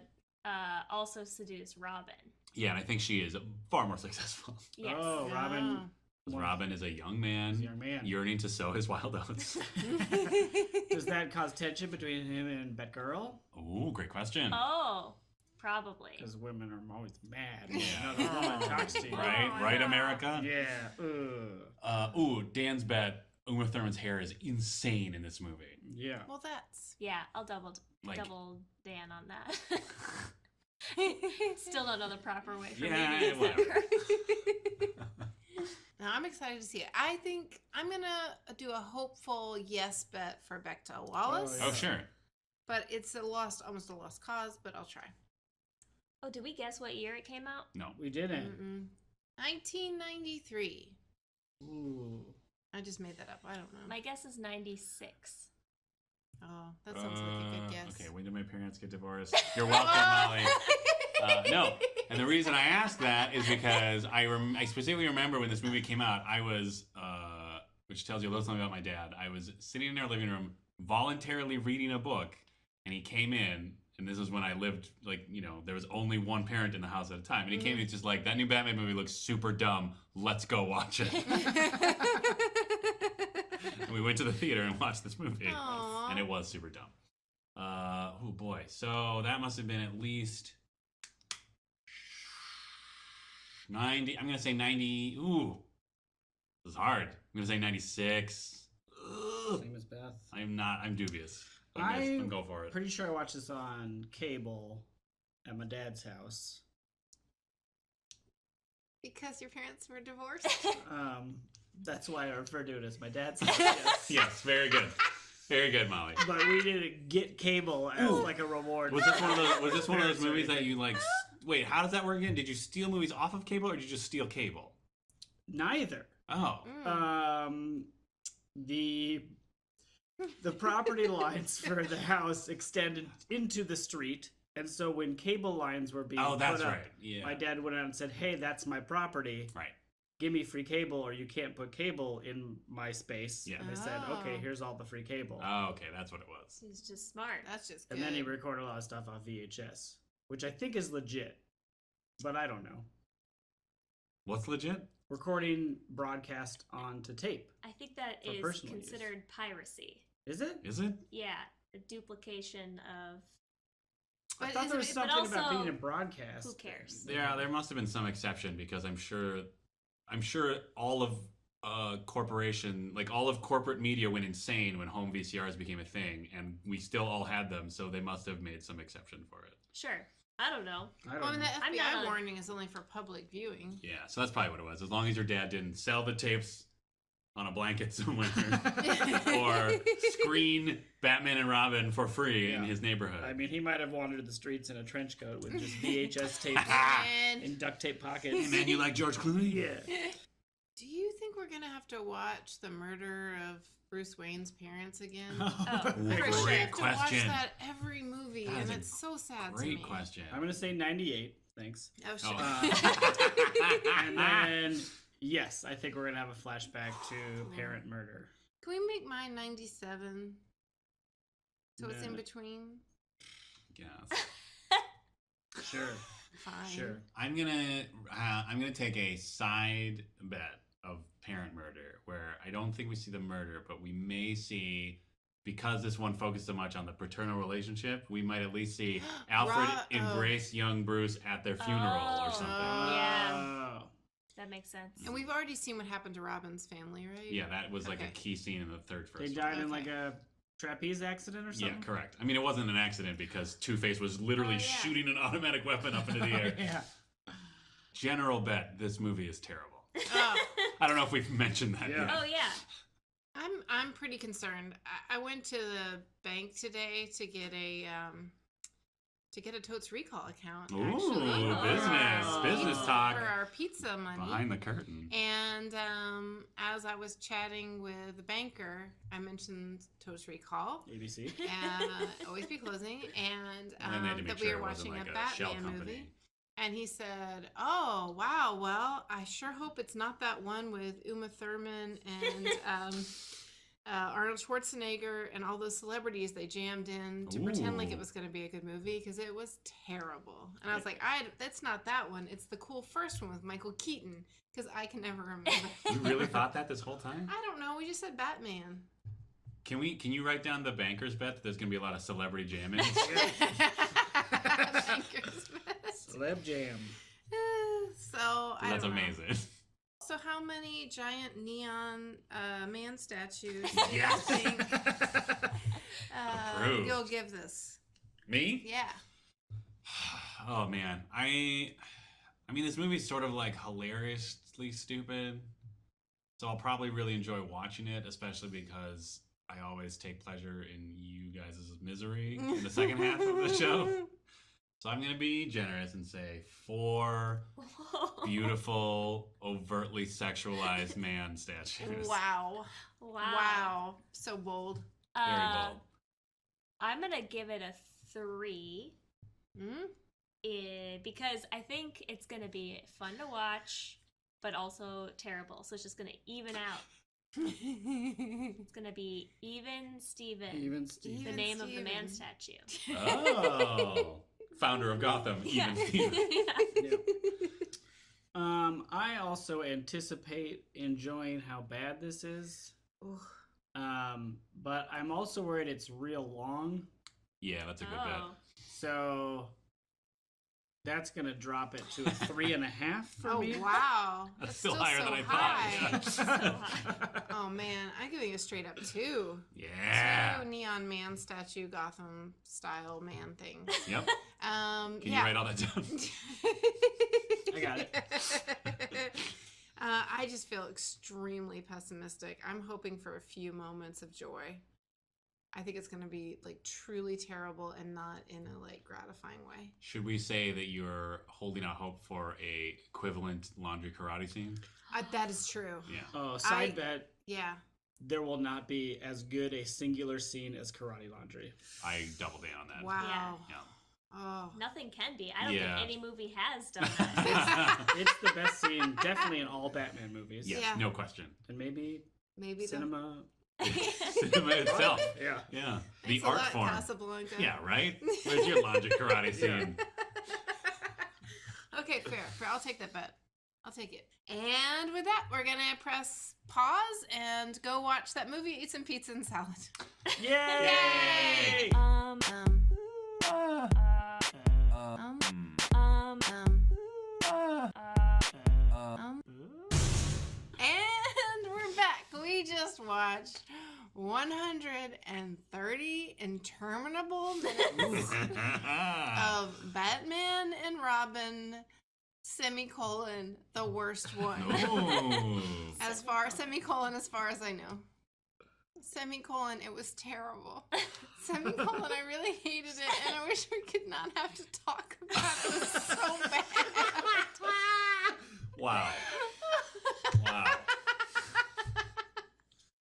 also seduce Robin. Yeah, and I think she is far more successful. Yes. Oh, Robin. Robin is a young man, He's a young man. yearning to sow his wild oats. Does that cause tension between him and Batgirl? Ooh, great question. Oh, probably. Because women are always mad. Yeah. Another woman talks to you. Right, Oh, right, no. America. Yeah. Ooh, Dan's bet. Uma Thurman's hair is insane in this movie. Yeah. Well, that's. Yeah, I'll double Like- Dan on that. Still don't know the proper way for Yeah, me to use that whatever. word. Now I'm excited to see it. I think I'm gonna do a hopeful yes bet for Bechdel Wallace. Yeah. Oh, sure. But it's almost a lost cause. But I'll try. Oh, did we guess what year it came out? No. We didn't. 1993. Ooh. I just made that up. I don't know. My guess is 96. Oh, that sounds like a good guess. Okay, when did my parents get divorced? You're welcome, Molly. No, and the reason I asked that is because I specifically remember when this movie came out, I was, which tells you a little something about my dad. I was sitting in our living room voluntarily reading a book, and he came in, and this is when I lived, like, you know, there was only one parent in the house at a time. And he came and he's just like, that new Batman movie looks super dumb. Let's go watch it. And we went to the theater and watched this movie. Aw. And it was super dumb. Oh boy. So that must have been at least 90. I'm going to say 90. Ooh. This is hard. I'm going to say 96. Ugh. Same as Beth. I'm dubious. I'm go for it. Pretty sure I watched this on cable at my dad's house. Because your parents were divorced? That's why I refer to it as my dad's house. Yes. Yes, very good. Very good, Molly. But we didn't get cable as like a reward. Was this one of those movies that you like? Wait, how does that work again? Did you steal movies off of cable, or did you just steal cable? Neither. Oh, The property lines for the house extended into the street, and so when cable lines were being that's put up, right. Yeah, my dad went out and said, "Hey, that's my property. right. Give me free cable, or you can't put cable in my space." Yeah. And I said, Oh. "Okay, here's all the free cable." Oh, okay, that's what it was. He's just smart. That's just good. And then he recorded a lot of stuff off VHS, which I think is legit, but I don't know. What's legit? Recording broadcast onto tape. I think that For is personal use. considered piracy. Is it? Is it? Yeah, a duplication of. I But thought is there it- was but something about also, being a broadcast. who cares? Yeah, there must have been some exception because I'm sure all of corporation, like all of corporate media, went insane when home VCRs became a thing, and we still all had them. So they must have made some exception for it. Sure. I don't know. I don't Well, I mean, know. the I'm FBI not a- warning is only for public viewing. Yeah, so that's probably what it was. As long as your dad didn't sell the tapes on a blanket somewhere or screen Batman and Robin for free in Yeah. his neighborhood. I mean, he might have wandered the streets in a trench coat with just VHS tapes And in duct tape Hey, pockets. man, you like George Clooney? Yeah. do you think we're going to have to watch the murder of Bruce Wayne's parents again? Oh, Ooh, for Chris, sure. we great have to watch question. that every movie, That is and a it's so sad to me. Great question. I'm going to say 98. Thanks. Oh, shit. Oh. And then, yes, I think we're going to have a flashback to parent murder. Can we make mine 97? So it's in No. between? Yes. Sure. Fine. Sure. I'm gonna take a side bet of parent murder where I don't think we see the murder, but we may see, because this one focused so much on the paternal relationship, we might at least see Alfred embrace young Bruce at their funeral or Oh. something. Yeah. Oh. That makes sense. And we've already seen what happened to Robin's family, right? Yeah, that was like a Okay. key scene in the first They one. died in Okay. like a trapeze accident or Yeah, something? correct. I mean, it wasn't an accident because Two-Face was literally Oh, yeah. shooting an automatic weapon up into the air. Yeah. General bet, this movie is terrible. Oh, I don't know if we've mentioned that Yeah. yet. Oh yeah. I'm pretty concerned. I went to the bank today to get a Totes recall account. Ooh, actually, business. Business talk. for our pizza money. Behind the curtain. And as I was chatting with the banker, I mentioned Totes Recall. ABC. Always be closing, and And then they had to make that we sure were it wasn't watching like a shell Batman company. movie. And he said, "Oh wow, well, I sure hope it's not that one with Uma Thurman and Arnold Schwarzenegger and all those celebrities they jammed in to pretend like Ooh. it was going to be a good movie because it was terrible." And I was like, "That's not that one. It's the cool first one with Michael Keaton because I can never remember." You really thought that this whole time? I don't know. We just said Batman. Can you write down the banker's bet that there's gonna be a lot of celebrity jamming? Banker's bet. Celeb Jam. So I That's don't know. amazing. So how many giant neon man statues do you Yes. think Approved. you'll give this? Me? Yeah. Oh man, I mean, this movie's sort of like hilariously stupid, so I'll probably really enjoy watching it, especially because I always take pleasure in you guys' misery in the second half of the show. So I'm gonna be generous and say 4 beautiful, overtly sexualized man statues. Wow. Wow. Wow. So bold. Very Uh, bold. I'm gonna give it a 3. Mm? Because I think it's gonna be fun to watch, but also terrible. So it's just gonna even out. It's gonna be Even Steven. Even Steve. The Even name of the man Steven. statue. Oh, founder of Gotham, even Steven. Yeah. Yep. I also anticipate enjoying how bad this is. Ooh. But I'm also worried it's real long. Yeah, that's a good Oh. So that's gonna drop it to a 3.5 for Oh me. wow, That's still still higher so than I high. thought. So high. Oh man, I'm giving a straight up 2. bet. Yeah. 2 neon man statue Gotham style man thing. Yep. Can Yeah. you write all that down? I got it. I just feel extremely pessimistic. I'm hoping for a few moments of joy. I think it's going to be like truly terrible and not in a like gratifying way. Should we say that you're holding out hope for a equivalent laundry karate scene? That is true. Yeah. Oh, side bet. Yeah. There will not be as good a singular scene as Karate Laundry. I double down on that. Wow. Yeah. Oh. Nothing can be. I don't Yeah. think any movie has done that. It's the best scene, definitely in all Batman movies. Yes, Yeah. no question. And maybe Maybe cinema. Cinema itself. Yeah. Yeah. The Thanks a art lot, form. Casablanca. Yeah, right? Where's your logic karate scene? Okay, fair. I'll take that bet. I'll take it. And with that, we're gonna press pause and go watch that movie, eat some pizza and salad. Yay! Um, And we're back. We just watched 130 interminable minutes of Batman and Robin, semicolon, the worst one. Ooh. As far as I know. Semicolon, it was terrible. Semicolon, I really hated it, and I wish we could not have to talk about it. It was so bad. Wow. Wow.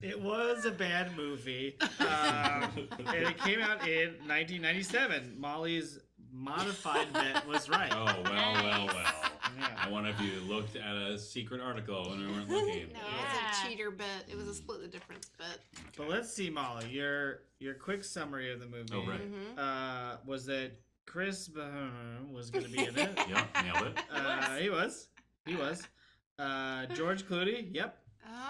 It was a bad movie. And it came out in 1997. Molly's modified bet was right. Oh, well. Yeah. I wonder if you looked at a secret article when we weren't looking. No, Yeah. it was a cheater bet. It was a split the difference bet. But let's see, Molly, your quick summary of the movie. Oh, right. Mm-hmm. Was that Chris was going to be in it? Yep, nailed it. He was. George Clooney, yep.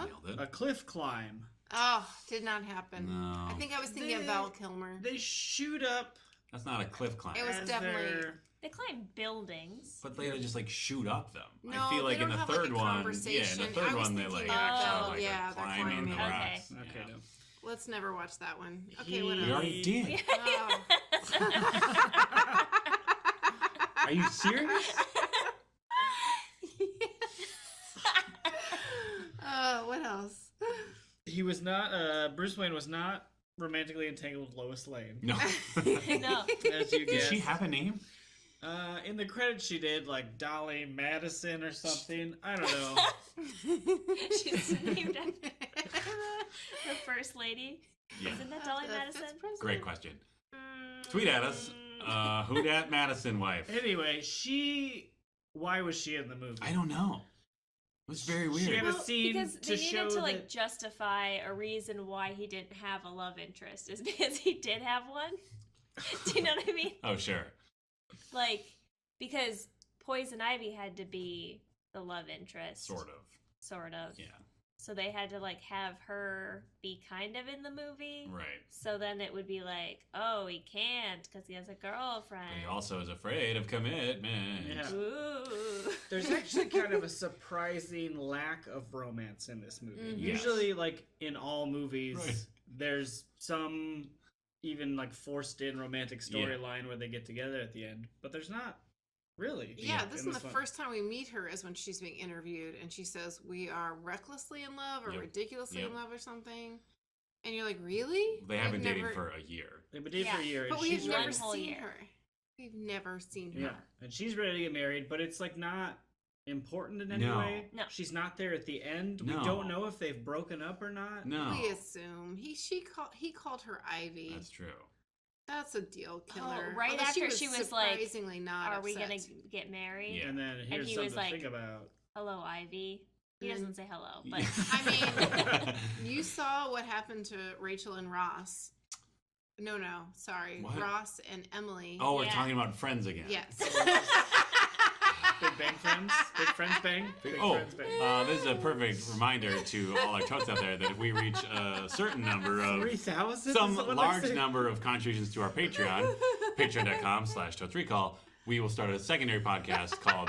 Nailed it. A cliff climb. Oh, did not happen. No. I think I was thinking of Val Kilmer. They shoot up. That's not a cliff climb. It was as definitely- they're- they climb buildings. But they just like shoot up them. No, I feel like they in don't the have, like, third a one, yeah, in the conversation. third I was one they thinking like of, actually like yeah, are they're climbing the climbing. rocks. Okay, Yeah. no. Let's never watch that one. Okay, He- what We else? already did. Oh. Are you serious? What else? He was not. Bruce Wayne was not romantically entangled with Lois Lane. No. No. As you Did guessed. she have a name? In the credits, she did like Dolly Madison or something. I don't know. She's named after the first lady. Yeah. Isn't that Dolly Madison? Great question. Tweet at us. Who dat Madison wife? Anyway, why was she in the movie? I don't know. It was very She weird. had a scene because to they needed show to like that- justify a reason why he didn't have a love interest is because he did have one. Do you know what I mean? Oh, sure. Like, because Poison Ivy had to be the love interest. Sort of. Sort of. Yeah. So they had to like have her be kind of in the movie. Right. So then it would be like, oh, he can't because he has a girlfriend. But he also is afraid of commitment. Yeah. Ooh. There's actually kind of a surprising lack of romance in this movie. Mhm. Usually, like in all movies, Right. there's some even like forced in romantic Yeah. storyline where they get together at the end, but there's not really. Yeah, in this is the one. first time we meet her is when she's being interviewed and she says, we are recklessly in love or Yep. ridiculously Yep. in love or something. And you're like, really? They haven't We've dated never- for a year. They've been dating for a Yeah, year, and But we've she's one never ready. whole seen year. her. We've never seen her. Yeah, and she's ready to get married, but it's like not important in any No. way. No. She's not there at the end. No. We don't know if they've broken up or not. No. We assume he called her Ivy. That's true. That's a deal killer. right Although after she was like, surprisingly not are we upset. gonna get married? Yeah. And then here's he something was to like- think about. Hello, Ivy. He doesn't say hello, but I mean, you saw what happened to Rachel and Ross. No, sorry. What? Ross and Emily. Oh, we're Yeah. talking about Friends again. Yes. Big Bang Friends? Big Friends Bang? Big Friends Bang. This is a perfect reminder to all our totes out there that if we reach a certain number of 3,000? some large number of contributions to our Patreon, patreon.com/totesrecall, we will start a secondary podcast called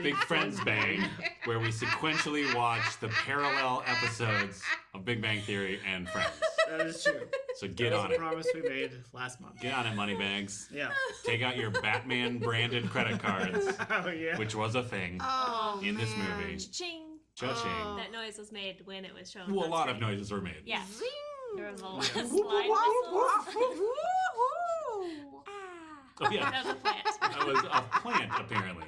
Big Friends Bang, where we sequentially watch the parallel episodes of Big Bang Theory and Friends. That is true. So get that on was it. a promise we made last month. Get on it, moneybags. Yeah. Take out your Batman branded credit cards, Oh, yeah. which was a thing. Oh, In this man. movie. ching. Cha-ching. Oh. That noise was made when it was shown. Well, a on lot of screen. noises were made. Yeah. Zing. There was a Yeah. lot of slide whistles. Ah. Oh, yeah. That was a plant. That was a plant, apparently.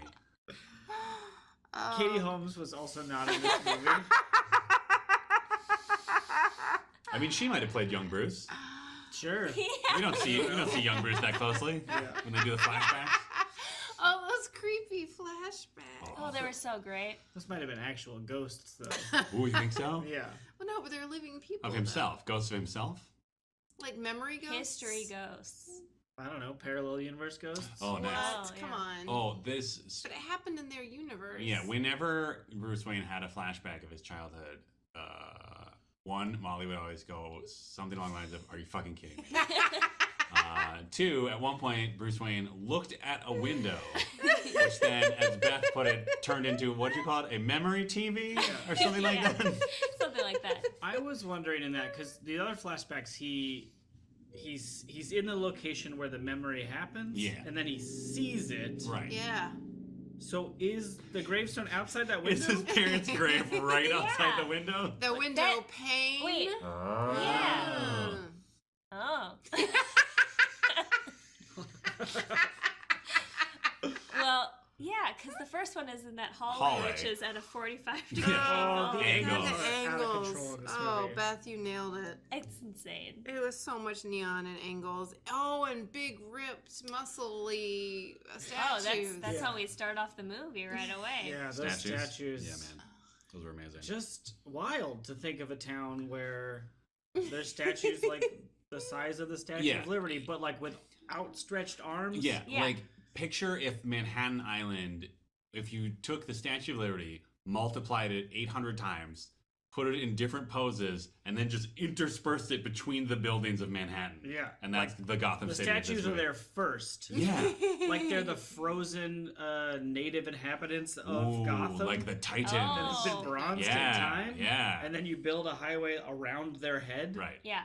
Katie Holmes was also not in this movie. I mean, she might have played young Bruce. Sure. We don't see young Bruce that closely Yeah. when they do the flashbacks. Oh, those creepy flashbacks. Oh, they were so great. This might have been actual ghosts, though. Ooh, you think so? Yeah. Well, no, but they're living people. Of though. himself, ghosts of himself. Like memory ghosts. History ghosts. I don't know. Parallel universe ghosts? Oh, What? nice. Oh, Come yeah. on. Oh, this. But it happened in their universe. Yeah, whenever Bruce Wayne had a flashback of his childhood, one, Molly would always go something along the lines of, "Are you fucking kidding me?" Two, at one point, Bruce Wayne looked at a window, which then, as Beth put it, turned into, what do you call it, a memory TV or something like Yeah. that? Something like that. I was wondering in that, because the other flashbacks, he's in the location where the memory happens, Yeah. and then he sees it. Right. Yeah. So is the gravestone outside that window? Is his parents' grave right outside Yeah. the window? The window pane. Wait. Oh. Yeah. Mm. Oh. Well, yeah, because the first one is in that hallway, which is at a 45-degree Yeah. Oh, the angle. angles. The are out of angles. control in this Oh, movie. Beth, you nailed it. It's insane. It was so much neon and angles. Oh, and big, ripped, muscly statues. Oh, that's Yeah. how we start off the movie right away. Yeah, those statues. Yeah, man. Those were amazing. Just wild to think of a town where there's statues like the size of the Statue Yeah. of Liberty, but like with outstretched arms. Yeah, Yeah. like picture if Manhattan Island, if you took the Statue of Liberty, multiplied it 800 times, put it in different poses, and then just interspersed it between the buildings of Manhattan. Yeah. And that's the Gotham The City. of this statues are movie. there first. Yeah. Like they're the frozen native inhabitants of Ooh, Gotham. like the Titans. that have been Oh. bronzed Yeah, in time. yeah. And then you build a highway around their head. Right. Yeah.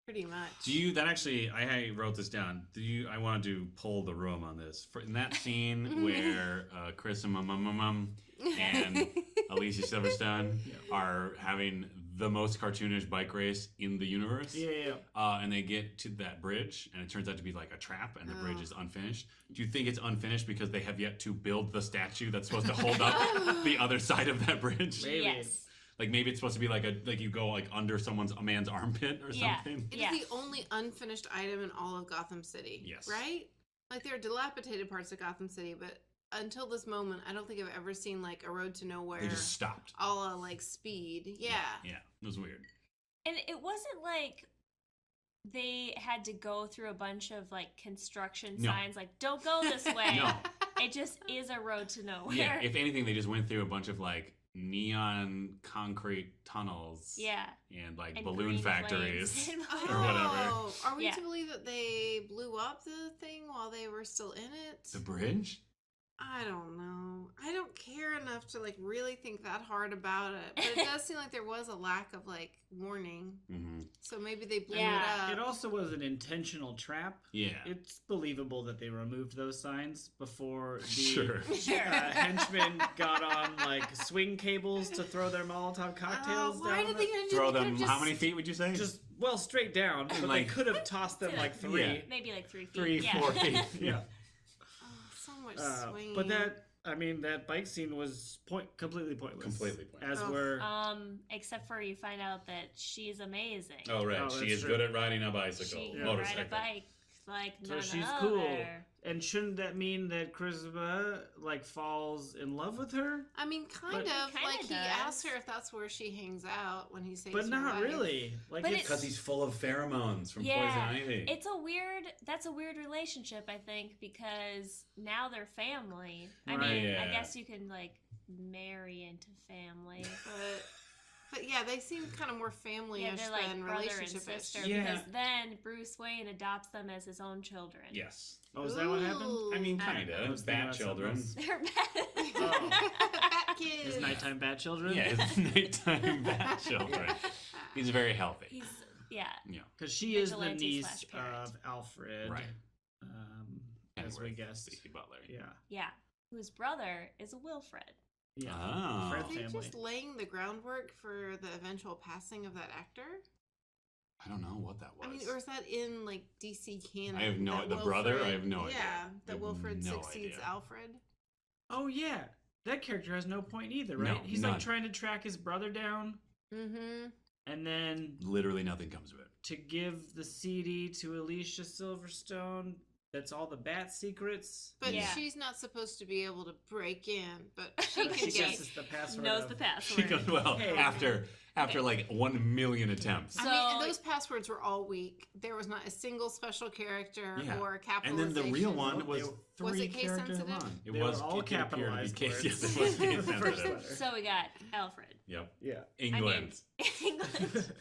Pretty much. Do you, that actually, I wrote this down. I wanted to poll the room on this. In that scene where Chris and and Alicia Silverstone are having the most cartoonish bike race in the universe. Yeah. And they get to that bridge, and it turns out to be like a trap, and the bridge Oh. is unfinished. Do you think it's unfinished because they have yet to build the statue that's supposed to hold up the other side of that bridge? Maybe. Yes. Like maybe it's supposed to be like you go like under a man's armpit or Yeah. something. It is Yeah. the only unfinished item in all of Gotham City. Yes. Right? Like there are dilapidated parts of Gotham City, but until this moment, I don't think I've ever seen like a road to nowhere. They just stopped. a la like Speed. Yeah. Yeah, it was weird. And it wasn't like they had to go through a bunch of like construction No. signs like don't go this way. No. It just is a road to nowhere. Yeah, if anything, they just went through a bunch of like neon concrete tunnels. Yeah. And like And balloon green factories. flames. Or whatever. Oh, are we Yeah. to believe that they blew up the thing while they were still in it? The bridge? I don't know. I don't care enough to like really think that hard about it. But it does seem like there was a lack of like warning. Mm-hmm. So maybe they blew Yeah. it up. It also was an intentional trap. Yeah. It's believable that they removed those signs before the Sure. Sure. henchmen got on like swing cables to throw their Molotov cocktails why down. did the- they Throw they them, could've how many feet would you say? Just well straight down, but Like- they could have tossed them like three. Yeah. Maybe like 3 feet. 3, yeah. 4 feet. Yeah. Oh, so much swinging. But that bike scene was completely pointless. Completely pointless. As Oh. we're Except for you find out that she's amazing. Oh, right. Oh, she that's is true. good at riding a bicycle. She can Motorcycle. ride a bike like So none she's other. cool. And shouldn't that mean that Charisma like falls in love with her? I mean, kind But- of. Kinda Like he does. asks her if that's where she hangs out when he saves But her not life. really. Like But it's Because he's full of pheromones from Yeah, poison ivy. that's a weird relationship, I think, because now they're family. I Right. mean, Yeah. I guess you can like marry into family. But yeah, they seem kind of more family-ish Yeah, they're like than brother and relationship-ish. sister Yeah. because then Bruce Wayne adopts them as his own children. Yes. Oh, is that what happened? Ooh. I mean, I don't kind know. I of. was thinking Bad about something children. else. They're bad. Oh. Bat kids. His nighttime bad children? Yeah, his nighttime bad children. He's very healthy. He's yeah. Yeah. Because she is the Vigilante niece slash parent. of Alfred. Right. As we Pennyworth, guessed. the butler. Yeah. Yeah. Whose brother is a Wilfred. Yeah. Oh. Fred Are they family. just laying the groundwork for the eventual passing of that actor? I don't know what that was. I mean, or is that in like DC canon? I have no- that the brother? I Wilfred- have no idea. Yeah, I that have Wilfred no succeeds idea. Alfred. Oh, yeah. That character has no point either, right? No, He's none. like trying to track his brother down Mm-hmm. and then Literally nothing comes of it. to give the CD to Alicia Silverstone. That's all the bat secrets. But Yeah. she's not supposed to be able to break in, but she can She get. guesses the password. Knows of- the She password. goes, well, Hey. after like 1 million attempts. I mean, So- and those passwords were all weak. There was not a single special character Yeah. or And capitalization. then the real one was Was 3 it case characters sensitive? long. It They was were all it did appear to be capitalized case, words. yes, it was case The first sensitive. letter. So we got Alfred. Yep. Yeah. England. England.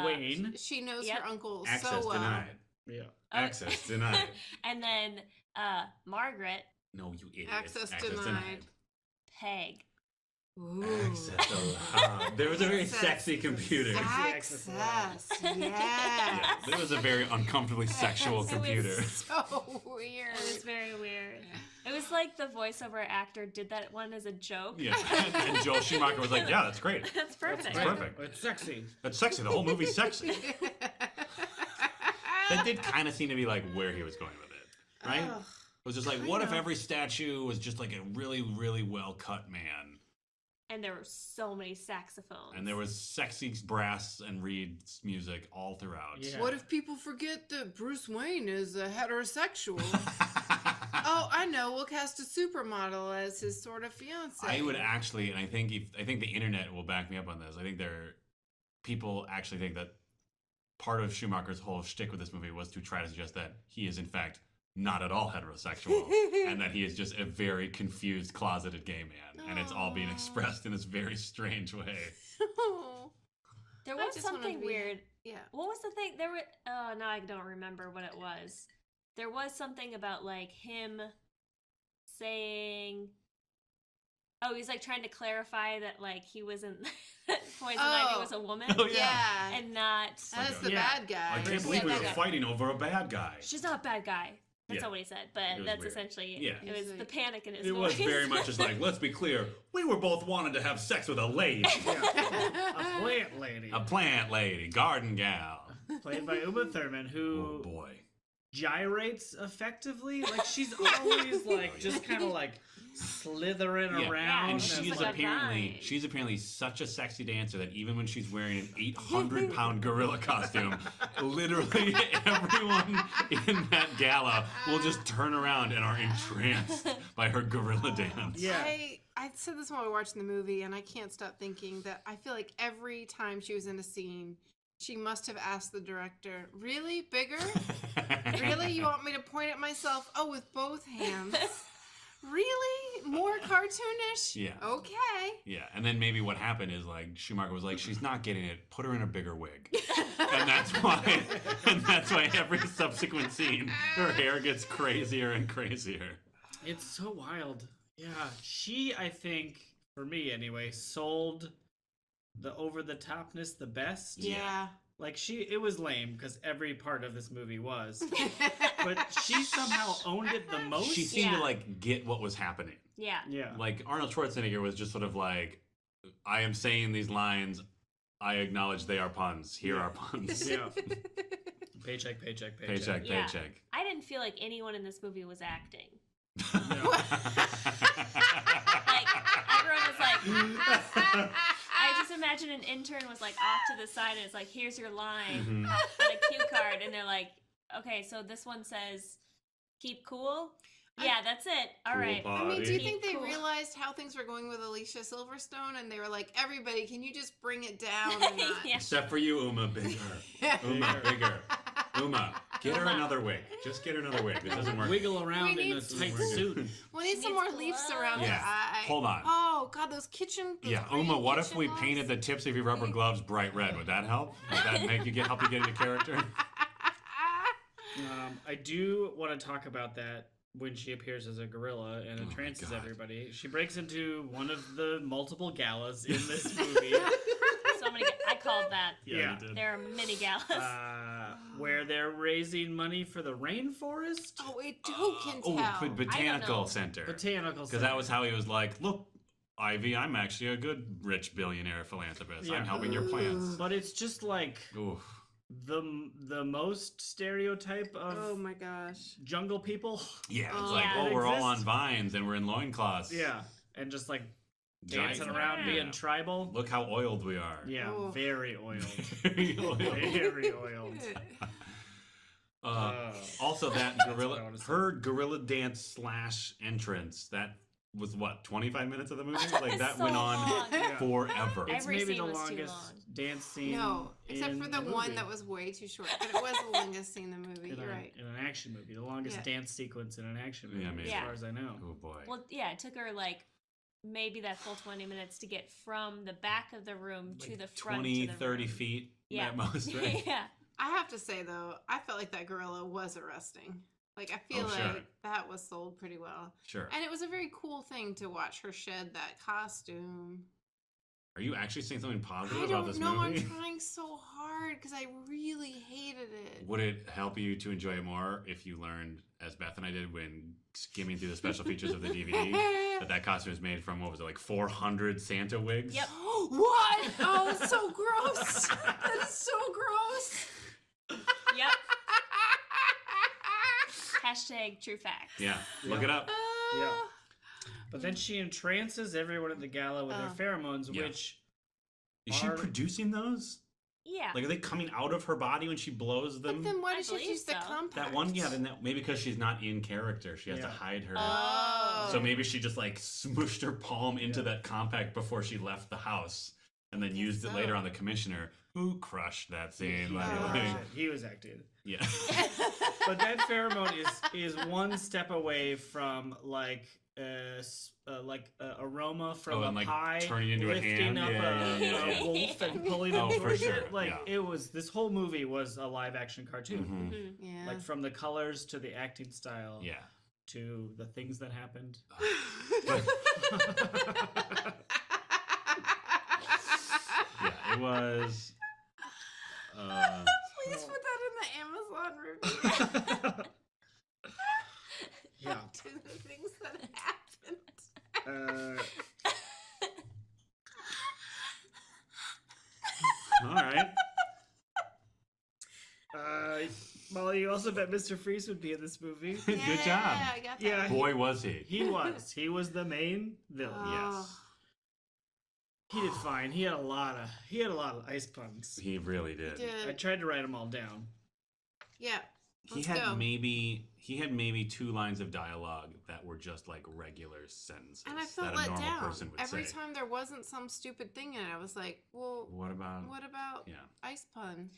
Wayne. She knows Yep. her uncle Access so well. denied. Yeah. Access denied. And then Margaret No, you idiot. Access denied. Peg. Ooh. Access allowed. There was a very Access. sexy computer. Access. Yes. Yeah, there was a very uncomfortably sexual It was computer. So weird. It was very weird. It was like the voiceover actor did that one as a joke. Yeah, and Joel Schumacher was like, "Yeah, that's great. That's perfect. That's perfect. It's sexy. That's sexy. The whole movie's sexy." That did kind of seem to be like where he was going with it, right? Ugh. It was just like, what if Kinda. every statue was just like a really, really well cut man, And there were so many saxophones. and there was sexy brass and reed music all throughout. Yeah. What if people forget that Bruce Wayne is a heterosexual? Oh, I know. We'll cast a supermodel as his sort of fiance. I would actually, and I think the internet will back me up on this. I think people actually think that part of Schumacher's whole shtick with this movie was to try to suggest that he is in fact not at all heterosexual, and that he is just a very confused, closeted gay man, and it's all being Aw. expressed in this very strange way. There I was just wanted to something be- weird. Yeah. What was the thing? There were. Oh, now I don't remember what it was. There was something about like him saying. Oh, he's like trying to clarify that like he wasn't. Poison Ivy Oh. was a woman. Oh, yeah. Yeah. And not. That's the Yeah. bad guy. I can't Yeah, believe we that were guy. fighting over a bad guy. She's not a bad guy. That's Yeah. not what he said, It but was that's weird. essentially. Yeah. It was He's the like- panic in his It voice. was very much just like, let's be clear, we were both wanting to have sex with a lady, A plant lady. a plant lady, garden gal. Played by Uma Thurman, Oh who boy. gyrates effectively. Like she's always like just kind of like slithering Yeah. around. And It's she's like a apparently vine. she's apparently such a sexy dancer that even when she's wearing an 800-pound gorilla costume, literally everyone in that gala will just turn around and are entranced by her gorilla dance. Yeah. I said this while we were watching the movie, and I can't stop thinking that I feel like every time she was in a scene, she must have asked the director, "Really? Bigger? Really? You want me to point at myself? Oh, with both hands? Really? More cartoonish? Yeah. Okay." Yeah, and then maybe what happened is like Schumacher was like, "She's not getting it. Put her in a bigger wig," and that's why every subsequent scene, her hair gets crazier and crazier. It's so wild. Yeah. She, I think, for me anyway, sold the over the topness the best. Yeah. Like it was lame because every part of this movie was, but she somehow owned it the most. She seemed to Yeah. like get what was happening. Yeah. Yeah. Like Arnold Schwarzenegger was just sort of like, I am saying these lines. I acknowledge they are puns. Here are puns. Yeah. Paycheck, paycheck, paycheck. Paycheck, Yeah. paycheck. I didn't feel like anyone in this movie was acting. No. Like everyone was like. I just imagine an intern was like off to the side and it's like, here's your line Mhm. on a cue card, and they're like, Okay, so this one says, keep cool. Yeah, that's it. All Cool right. body. I mean, do you Keep think they cool. realized how things were going with Alicia Silverstone, and they were like, "Everybody, can you just bring it down a notch?" Yeah. Except for you, Uma, bigger. Uma, bigger. Uma, get her Uma. another wig. Just get her another wig. This doesn't work. Wiggle around We in a need tight some- suit. We need She some needs more leaves around Yeah. her eye. Hold on. Oh God, those Yeah, green Uma, what if kitchen we gloves? painted the tips of your rubber gloves bright red? Would that help? Would that make you help you get into character? I do want to talk about that when she appears as a gorilla and Oh my entrances God. everybody. She breaks into one of the multiple galas in this movie. So many. I called that. Yeah. you did. There are many galas. Where they're raising money for the rainforest. Oh wait, who can Oh, tell? botanical know. center. Botanical Because that was how he was like, look, Ivy, I'm actually a good rich billionaire philanthropist. Yeah. I'm helping your plants. But it's just like Oof. the most stereotype of Oh my gosh. jungle people. Yeah, it's Oh. like, Yeah. oh, we're all on Exists. vines and we're in loincloths. Yeah. And just like Giant- dancing around Yeah. being tribal. Look how oiled we are. Yeah, Oh. very oiled. Very oiled. Very oiled. Also, that That's what I gorilla, wanna say. her gorilla dance / entrance, that was what, 25 minutes of the movie? Like that So went on long. Yeah. forever. It's Every maybe scene the was too longest long. dance scene. No, except in for the the one movie. that was way too short, but it was the longest scene in the movie. in, You're a- right. in an action movie. The longest Yeah. dance sequence in an action movie, Yeah, maybe. as Yeah. far as I know. Oh boy. Well, yeah, it took her like maybe that full 20 minutes to get from the back of the room to Like the front 20, to the 30 room. feet Yeah. at most, right? Yeah. I have to say though, I felt like that gorilla was arresting. Like I feel Oh, like sure. that was sold pretty well, Sure. and it was a very cool thing to watch her shed that costume. Are you actually saying something positive I about don't this know. movie? I'm trying so hard because I really hated it. Would it help you to enjoy it more if you learned, as Beth and I did when skimming through the special features of the DVD, that costume is made from, what was it, like 400 Santa wigs? Yep. What? Oh, that's so gross. That is so gross. Yep. Hashtag true facts. Yeah, look it up. Yeah. But then she entrances everyone at the gala with her Oh. pheromones, Yeah. which Is she Are- producing those? Yeah. Like, are they coming out of her body when she blows them? But then why I did she believe use the so. compact? That one, yeah, then that, maybe because she's not in character, she has to Yeah. hide her. Oh. So maybe she just like smooshed her palm into Yeah. that compact before she left the house, and then used it so. later on the commissioner, who crushed that scene. By the Oh. way. he was acting. Yeah. But that pheromone is one step away from like aroma from Oh, a and, like, pie turning into a lifting hand? up Yeah. a wolf and pulling Oh, him for towards sure, it. Like yeah. it was, this whole movie was a live action cartoon. Mhm. Mhm. Yeah. Like from the colors to the acting style Yeah. to the things that happened. Yeah, it was. Please put that in the Amazon review. Yeah. To the things that happened. Uh, All right. Molly, you also bet Mr. Freeze would be in this movie. Good Yeah, job. I got that. Yeah, right. Boy, was he. He was. He was the main villain. Oh. Yes. He did fine. He had a lot of ice puns. He really did. I tried to write them all down. Yeah. He Let's had go. maybe 2 lines of dialogue that were just like regular sentences And I felt that a let normal down. person would Every say. time there wasn't some stupid thing in it, I was like, well, What about? what about Yeah. ice pun?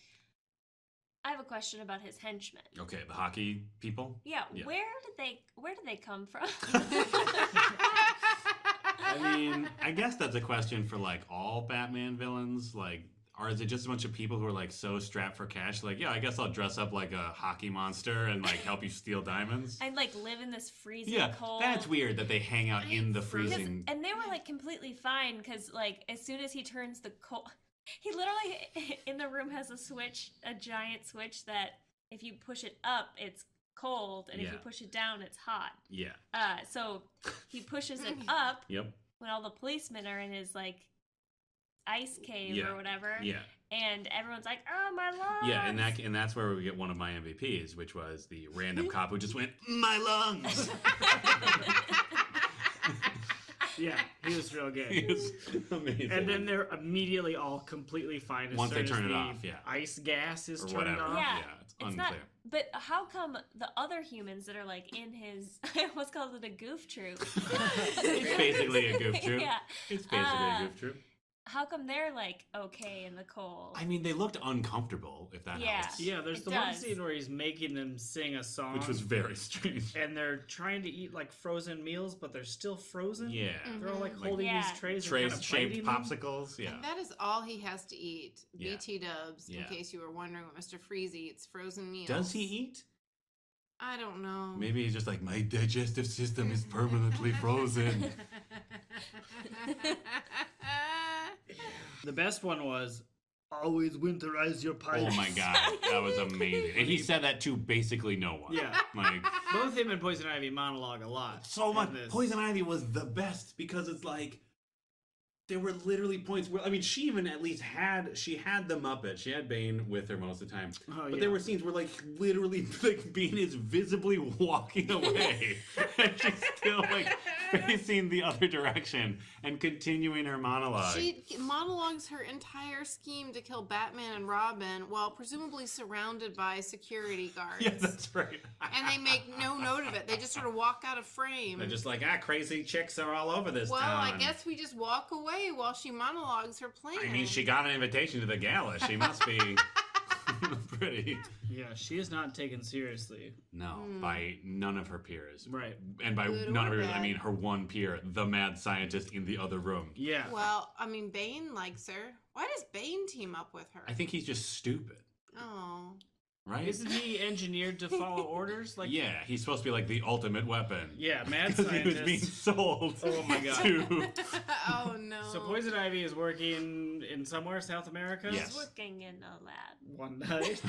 I have a question about his henchmen. Okay, the hockey people. Yeah, Yeah. where did they come from? I mean, I guess that's a question for like all Batman villains. Like, or is it just a bunch of people who are like so strapped for cash? Like, yeah, I guess I'll dress up like a hockey monster and like help you steal diamonds. And like live in this freezing Yeah, cold. that's weird that they hang out in the Because- freezing. and they were like completely fine because like as soon as he turns the cold, he literally in the room has a giant switch that if you push it up, it's cold, and if Yeah. you push it down, it's hot. Yeah. So he pushes it up Yep. when all the policemen are in his like ice cave Yeah. or whatever. Yeah. And everyone's like, "Oh, my lungs!" Yeah, and that's where we get one of my MVPs, which was the random cop who just went, "My lungs." Yeah, he was real good. He was amazing. And then they're immediately all completely fine as Once they soon turn as it the off, yeah. ice gas is or turned whatever. off. Yeah. It's It's unclear. not, but how come the other humans that are like in his, I almost called it a goof troop. It's basically a goof troop. Yeah. It's basically a goof troop. How come they're like okay in the cold? I mean, they looked uncomfortable, if that Yeah. helps. Yeah, there's It the one does. scene where he's making them sing a song. Which was very strange. And they're trying to eat like frozen meals, but they're still frozen. Yeah. They're all like Mhm. holding Yeah. these trays, and Trays kind of shaped biting them. popsicles. Yeah. And that is all he has to eat. Yeah. BT dubs, Yeah. in case you were wondering what Mr. Freeze eats, frozen meals. Does he eat? I don't know. Maybe he's just like, my digestive system is permanently frozen. The best one was always winterize your pipes. Oh my god, that was amazing. And he said that to basically no one. Yeah. Like, Both him and Poison Ivy monologue a lot. so much. in this. Poison Ivy was the best because it's like there were literally points where, I mean, she even at least had the Muppet. She had Bane with her most of the time. Oh, But yeah. there were scenes where, like, literally, like, Bane is visibly walking away. And she's still, like, facing the other direction and continuing her monologue. She monologues her entire scheme to kill Batman and Robin while presumably surrounded by security guards. Yeah, that's right. And they make no note of it. They just sort of walk out of frame. They're just like, crazy chicks are all over this well, town. I guess we just walk away while she monologues her plan. I mean, she got an invitation to the gala. She must be pretty. Yeah, she is not taken seriously. No, Hmm. by none of her peers. Right. And by Good none or of her peers, I bad. mean her one peer, the mad scientist in the other room. Yeah. Well, I mean, Bane likes her. Why does Bane team up with her? I think he's just stupid, Oh. right? Isn't he engineered to follow orders? Like yeah, he's supposed to be like the ultimate weapon. Yeah, mad Because he was being scientist. sold Oh my God. to... Oh no. So Poison Ivy is working in somewhere, South America. Yes. Working in a lab. One night.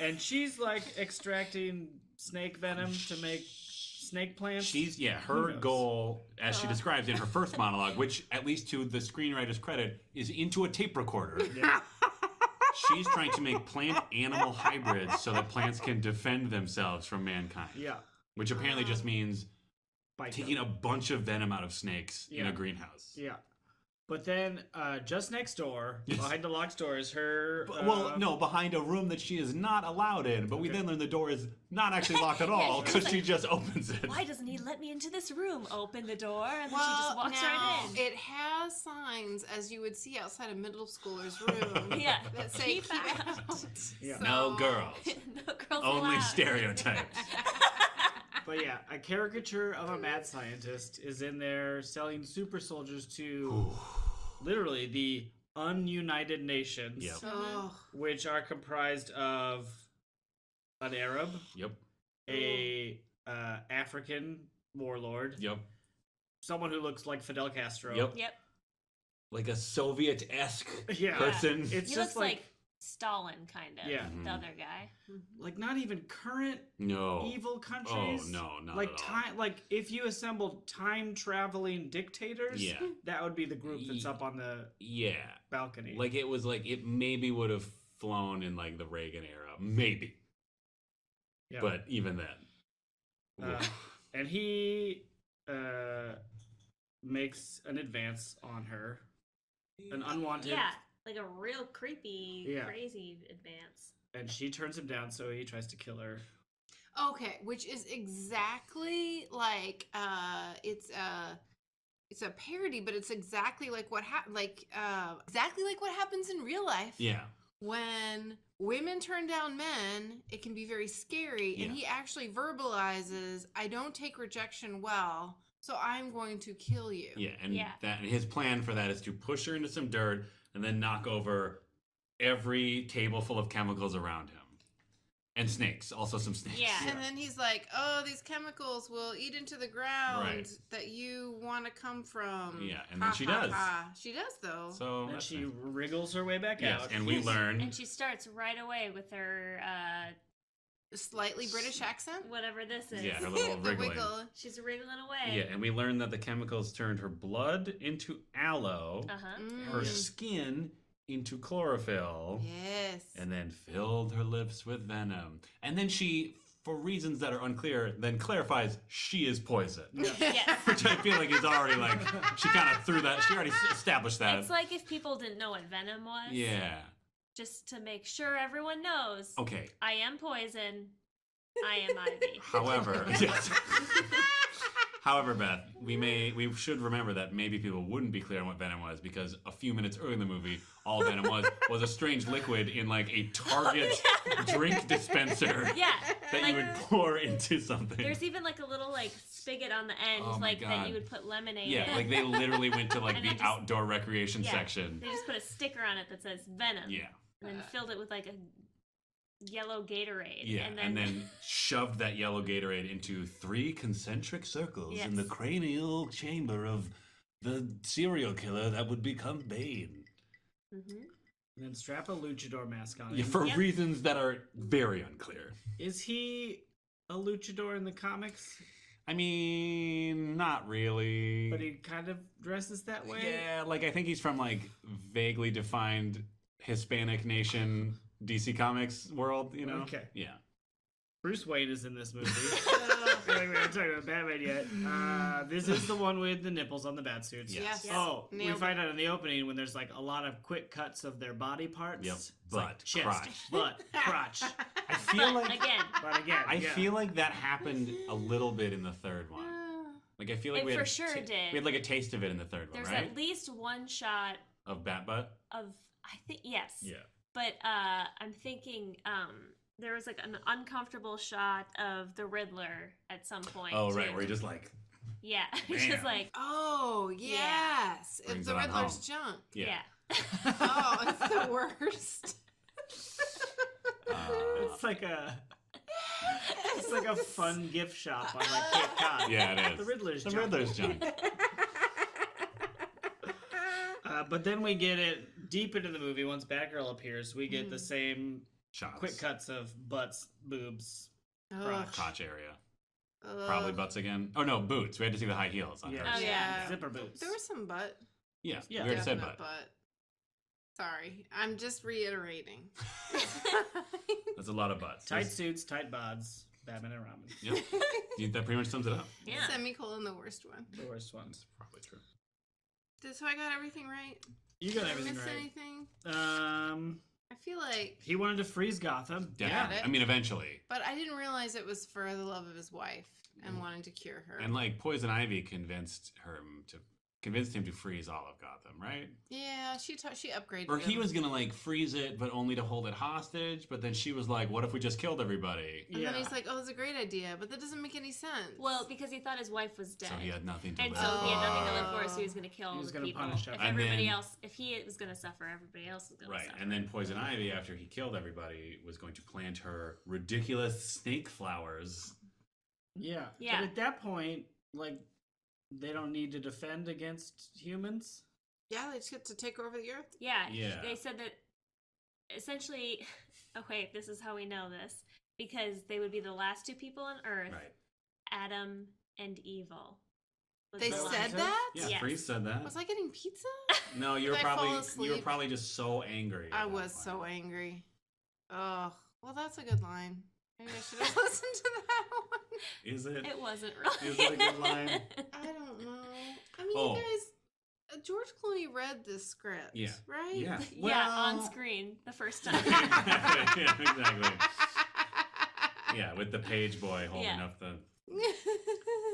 And she's like extracting snake venom to make snake plants. She's, Who her knows? goal, as she describes in her first monologue, which, at least to the screenwriter's credit, is into a tape recorder. Yeah. She's trying to make plant-animal hybrids so that plants can defend themselves from mankind. Yeah. Which apparently just means Bite taking them. a bunch of venom out of snakes in Yeah. a greenhouse. Yeah. But then, just next door, Yes. behind the locked door, is her. Well, no, behind a room that she is not allowed in, but we Okay. then learn the door is not actually locked at all she's because like, she just opens it. Why doesn't he let me into this room? Open the door, and then she Well, just walks now, right in. it has signs, as you would see outside a middle schooler's room, Yeah. that say Keep keep out. out. Yeah. No So- girls. No girls Only allowed. stereotypes. But yeah, a caricature of a mad scientist is in there selling super soldiers to literally the ununited nations, Yep. Oh, which are comprised of an Arab, Yep. a African warlord, Yep. someone who looks like Fidel Castro. Yep. Yep. Like a Soviet-esque Yeah. person. It's He just looks like Stalin, kind of. Yeah. The other guy. like not even current No. evil countries. Oh, no, not like at all. time, like if you assembled time traveling dictators, Yeah. that would be the group that's up on the Yeah. balcony. Like it was like it maybe would have flown in like the Reagan era. Maybe. yeah. But even then. Uh, and he makes an advance on her, an unwanted, Yeah. Like a real creepy, Yeah. crazy advance. and she turns him down, so he tries to kill her. okay. Which is exactly like it's a parody, but it's exactly like what exactly like what happens in real life. Yeah. When women turn down men, it can be very scary. And Yeah. he actually verbalizes, "I don't take rejection well, so I'm going to kill you." Yeah, and Yeah. and his plan for that is to push her into some dirt and then knock over every table full of chemicals around him. And snakes, also some snakes. Yeah. And then he's like, "Oh, these chemicals will eat into the ground Right. that you want to come from." Yeah, and then she does. She does, though. So And that's she nice. wriggles her way back Yes, out. and we learn And she starts right away with her, Slightly British accent. whatever this is. Yeah, her little The wriggling. wiggle. She's wriggling away. Yeah, and we learn that the chemicals turned her blood into aloe, Uh-huh. her Mm. skin into chlorophyll, Yes. and then filled her lips with venom. And then she for reasons that are unclear, then clarifies she is poison. Yes. Which I feel like is already like, she kind of threw that, she already established that. It's like if people didn't know what venom was. Yeah. Just to make sure everyone knows. Okay. I am poison. I am Ivy. However, yes. However, Beth, we should remember that maybe people wouldn't be clear on what venom was because a few minutes earlier in the movie, all venom was a strange liquid in like a Target drink dispenser Yeah. that you would pour into something. There's even like a little like spigot on the end, Oh my like God. that you would put lemonade in. Yeah, like they literally went to like And the then just- outdoor recreation Yeah. section. They just put a sticker on it that says venom. Yeah. And then filled it with like a yellow Gatorade. Yeah, And then, shoved that yellow Gatorade into 3 concentric circles in the Yes. cranial chamber of the serial killer that would become Bane. Mhm. And then strap a luchador mask on him. Yeah, for Yep. reasons that are very unclear. Is he a luchador in the comics? I mean, not really. But he kind of dresses that way? Yeah, like I think he's from like vaguely defined Hispanic nation DC Comics world, you know? Okay. Yeah. Bruce Wayne is in this movie. We haven't talked about Batman yet. This is the one with the nipples on the bat suits. Yes. Yes. Oh, we Nailed find out in the opening when there's like a lot of quick cuts of their body parts. Yep. It's Butt, like chest, crotch. butt, crotch. I feel But like again, But again, I yeah. feel like that happened a little bit in the third one. Like I feel like It we had for sure did. We had like a taste of it in the third there's one, right? at least one shot Of Bat Butt. of, I think, yes. Yeah. But I'm thinking there was like an uncomfortable shot of the Riddler at some point. Oh right, too. where he just like Yeah. It's Bam. just like, Oh, yes. Brings It's the it on Riddler's home. junk. yeah. Oh, it's the worst. It's like a fun gift shop on like Cape Cod. yeah, it is. The Riddler's The junk. Riddler's junk. But then we get it deep into the movie. Once Batgirl appears, we get the same Shots. quick cuts of butts, boobs. Ugh. Crotch area. Ugh. Probably butts again. Oh no, boots. We had to see the high heels on her. Oh, yeah. Zipper boots. There was some butt. Yeah, Yeah. we already said Definite butt. Sorry, I'm just reiterating. That's a lot of butts. Tight suits, tight bods, Batman and Robin. Yep. That pretty much sums it up. Yeah. Semicolon, the worst one. The worst ones. Probably true. So I got everything right? You got Did I everything miss right. anything? I feel like, He wanted to freeze Gotham. Definitely. it. I mean, eventually. but I didn't realize it was for the love of his wife and wanting to cure her. And like Poison Ivy convinced him to freeze all of Gotham, right? Yeah, she upgraded. Or he him. was gonna like freeze it, but only to hold it hostage. But then she was like, "What if we just killed everybody?" And then he's like, "Oh, it's a great idea," but that doesn't make any sense. Well, because he thought his wife was dead. So he had nothing to and live so for. he had nothing to live for, so he was going to kill He all was the gonna people. punish If everyone. And everybody then- else, if he was going to suffer, everybody else was going Right, to suffer. and then Poison Ivy, after he killed everybody, was going to plant her ridiculous snake flowers. Yeah. Yeah. But at that point, like, they don't need to defend against humans. yeah, they just get to take over the earth. Yeah, Yeah. they said that essentially, okay, this is how we know this, because they would be the last 2 people on Earth, Right. Adam and Evil. was They the what said it that. Yeah, Yes. Freeze said that. Was I getting pizza? No, you were Did I fall probably asleep? just so angry. at I that was point. so angry. Oh, well, that's a good line. Maybe I should have listened to that one. Is it? It wasn't really. Is it a good line? I don't know. I mean, Oh. you guys, George Clooney read this script, Yeah. right? Yeah. Yeah, on Well- screen the first time. yeah, exactly. Yeah, with the page boy holding Yeah. up the.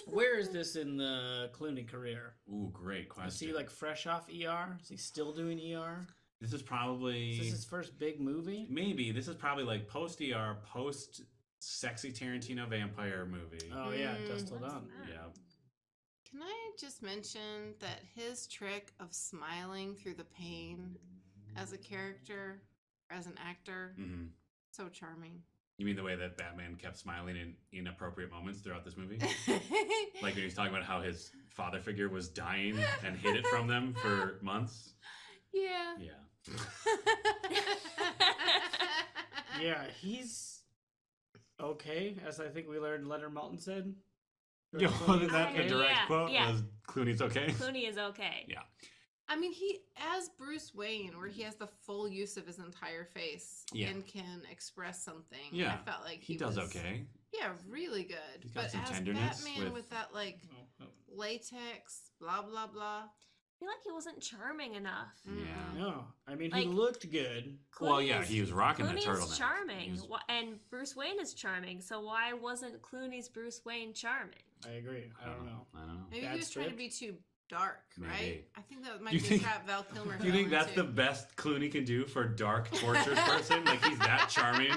Where is this in the Clooney career? Ooh, great Is question. he like fresh off ER? Is he still doing ER? This is probably Is this his first big movie? maybe this is probably like post ER, post sexy Tarantino vampire movie. Oh yeah, Dust Till What's Dawn. that? Yeah. Can I just mention that his trick of smiling through the pain as a character, as an actor, hmm so charming. You mean the way that Batman kept smiling in inappropriate moments throughout this movie? Like when he was talking about how his father figure was dying and hid it from them for months? Yeah. Yeah. Yeah, he's okay, as I think we learned Leonard Maltin said. Yeah, wasn't that okay. the direct Yeah, quote? yeah. Was Clooney's okay? Clooney is okay. Yeah. I mean, he, as Bruce Wayne, where he has the full use of his entire face Yeah. and can express something. Yeah. I felt like He does was, okay. Yeah, really good. He's got But some as tenderness Batman with- with that like Oh, oh. latex, blah blah blah. I feel like he wasn't charming enough. Yeah. No, I mean Like- he looked good. Well, yeah, Clooney's- he was rocking that Clooney's turtleneck. charming, He was- and Bruce Wayne is charming. So why wasn't Clooney's Bruce Wayne charming? I agree. I don't know. I don't know. Maybe Bad he was trying to script? be too dark, right? Maybe. I think that might You be think- a trap Val Kilmer. Do you think fell that's the into. best Clooney can do for dark, tortured person? Like he's that charming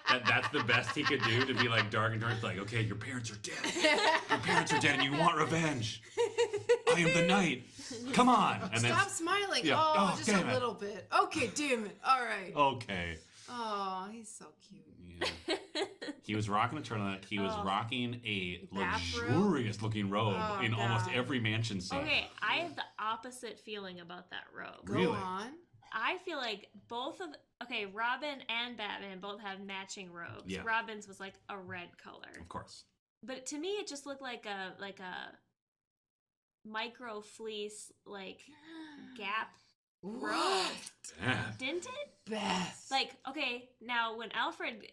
that that's the best he could do to be like dark and tortured. Like, okay, your parents are dead. Your parents are dead, and you want revenge. I am the knight. Come on. And then Stop smiling. Yeah. Oh, Oh, just damn a it. little bit. Okay, damn it. All right. okay. Oh, he's so cute. Yeah. He was rocking a turtleneck. He was Oh. rocking a Bathrobe? luxurious looking robe Oh, in almost God. every mansion scene. Okay, I have the opposite feeling about that robe. Go Really? on. I feel like Robin and Batman both have matching robes. Yeah. Robin's was like a red color. Of course. But to me it just looked like a micro fleece like Gap robe. Yeah. Didn't it? Best. Like, okay, now when Alfred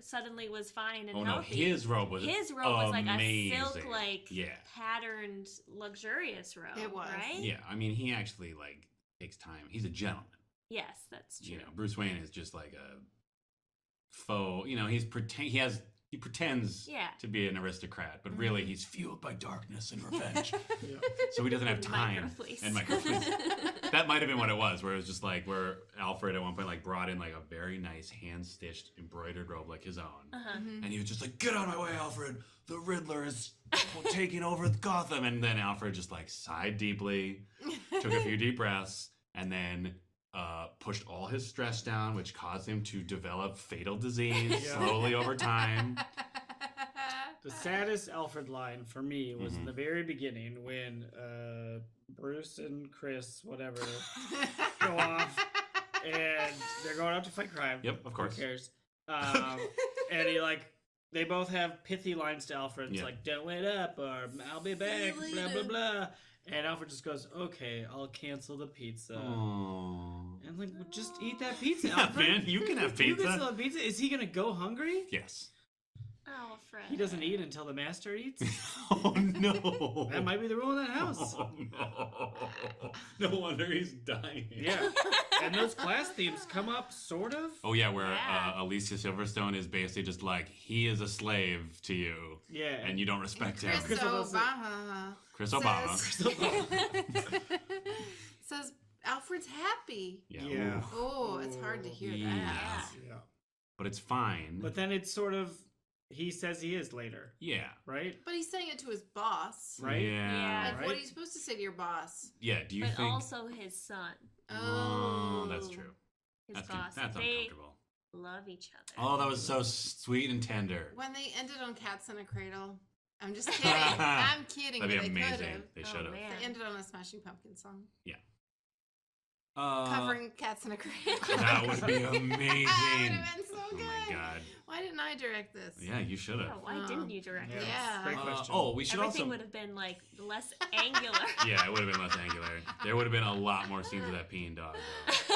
suddenly was fine and Oh no, healthy, his robe was his robe was like a amazing. silk like Yeah. patterned luxurious robe. It was. Right? Yeah, I mean, he actually like takes time. He's a gentleman. Yes, that's true. You know, Bruce Wayne is just like a faux. You know, he pretends Yeah. to be an aristocrat, but really he's fueled by darkness and revenge. Yeah. So he doesn't have time. Microfleece. And microfleece. That might have been what it was, where it was just like where Alfred at one point like brought in like a very nice hand stitched embroidered robe like his own. Uh-huh. Mhm. And he was just like, "Get out of my way, Alfred! The Riddler is taking over Gotham." And then Alfred just like sighed deeply, took a few deep breaths, and then pushed all his stress down, which caused him to develop fatal disease Yeah. slowly over time. The saddest Alfred line for me was in Mhm. the very beginning when Bruce and Chris, whatever, go off and they're going out to fight crime. Yep, of course. Who cares? And they both have pithy lines to Alfred. It's Yeah. like, "Don't wait up," or "I'll be back," See you blah blah later. blah. And Alfred just goes, "Okay, I'll cancel the pizza." Aww. And like, well, just eat that pizza, Yeah, Alfred. man, you can have You can pizza. still have pizza. Is he gonna go hungry? Yes. Alfred. He doesn't eat until the master eats. Oh no. That might be the rule in that house. Oh no. No wonder he's dying. Yeah. And those class themes come up, sort of. Oh yeah, where Yeah. Alicia Silverstone is basically just like, he is a slave to you, Yeah. and you don't respect him. Chris Crystal Obama Chris Obama. says, says Alfred's happy. Yeah. Yeah. Ooh. Oh, it's hard to hear Yeah. that. Yeah. But it's fine. But then it's sort of, he says he is later, yeah. right? But he's saying it to his boss. Right? Yeah. Like, what Right. are you supposed to say to your boss? Yeah. Do you but think? also his son, Oh, that's true. his That's boss. that's they uncomfortable. love each other. Oh, that was so sweet and tender. When they ended on Cats in a Cradle. I'm just kidding. I'm kidding. That'd be but they amazing. could've. They Oh, should have. man. They ended on a Smashing Pumpkins song. Uh, Covering Cats in a Cradle. That would be amazing. That would have been so Oh good. my god. Why didn't I direct this? Yeah, you should Yeah, have. why didn't you direct it? Yeah. Great question. Oh, we should Everything also. would have been like less angular. Yeah, it would have been less angular. There would have been a lot more scenes of that peeing dog. Though.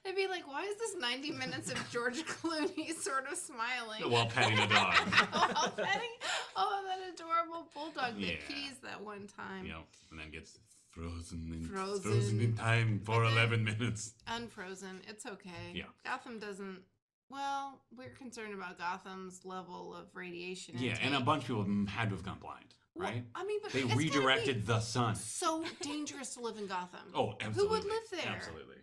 They'd be like, why is this 90 minutes of George Clooney sort of smiling? While petting a dog. While petting, that adorable bulldog that Yeah. pees that one time. You know, and then gets frozen Frozen. in time for And then- 11 minutes. Unfrozen. It's okay. Yeah. Gotham doesn't. Well, we're concerned about Gotham's level of radiation. Yeah, and a intake. bunch of people had to have gone blind, Well, right? I mean, but They it's gotta be redirected the sun. So dangerous to live in Gotham. Oh, absolutely. live there? Absolutely.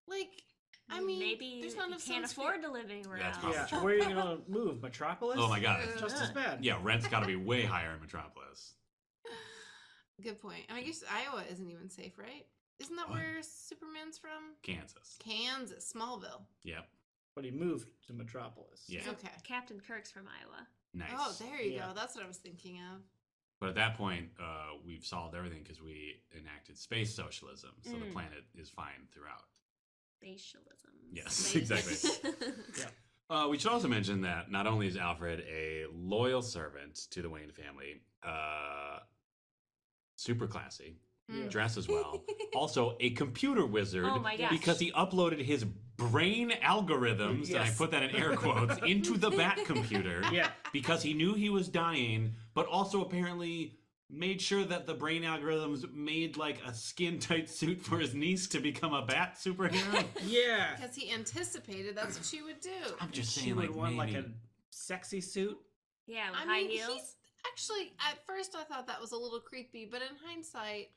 Like, I mean, maybe there's you not enough can't sunscreen. afford to live anywhere That's else. probably Yeah. true. Where are you going to move? Metropolis? Oh my god. Just as bad. Yeah, rent's got to be way higher in Metropolis. Good point. I guess Iowa isn't even safe, right? Isn't that What? where Superman's from? Kansas. Kansas, Smallville. Yep. But he moved to Metropolis. Yeah. Okay. Captain Kirk's from Iowa. Nice. Oh, there you Yeah. go. That's what I was thinking of. But at that point, we've solved everything because we enacted space socialism, so the Mm. planet is fine throughout. Spatialism. Yes, Space- exactly. We should also mention that not only is Alfred a loyal servant to the Wayne family, super classy, Yeah. dresses well, also a computer wizard Oh my gosh. because he uploaded his brain algorithms, and I Yes. put that in air quotes, into the Bat computer Yeah. because he knew he was dying, but also apparently made sure that the brain algorithms made like a skin-tight suit for his niece to become a Bat superhero. Yeah. Because he anticipated that's what she would do. I'm just She saying, would like, want maybe. like a sexy suit. Yeah, with I high mean, heels. actually, at first I thought that was a little creepy, but in hindsight,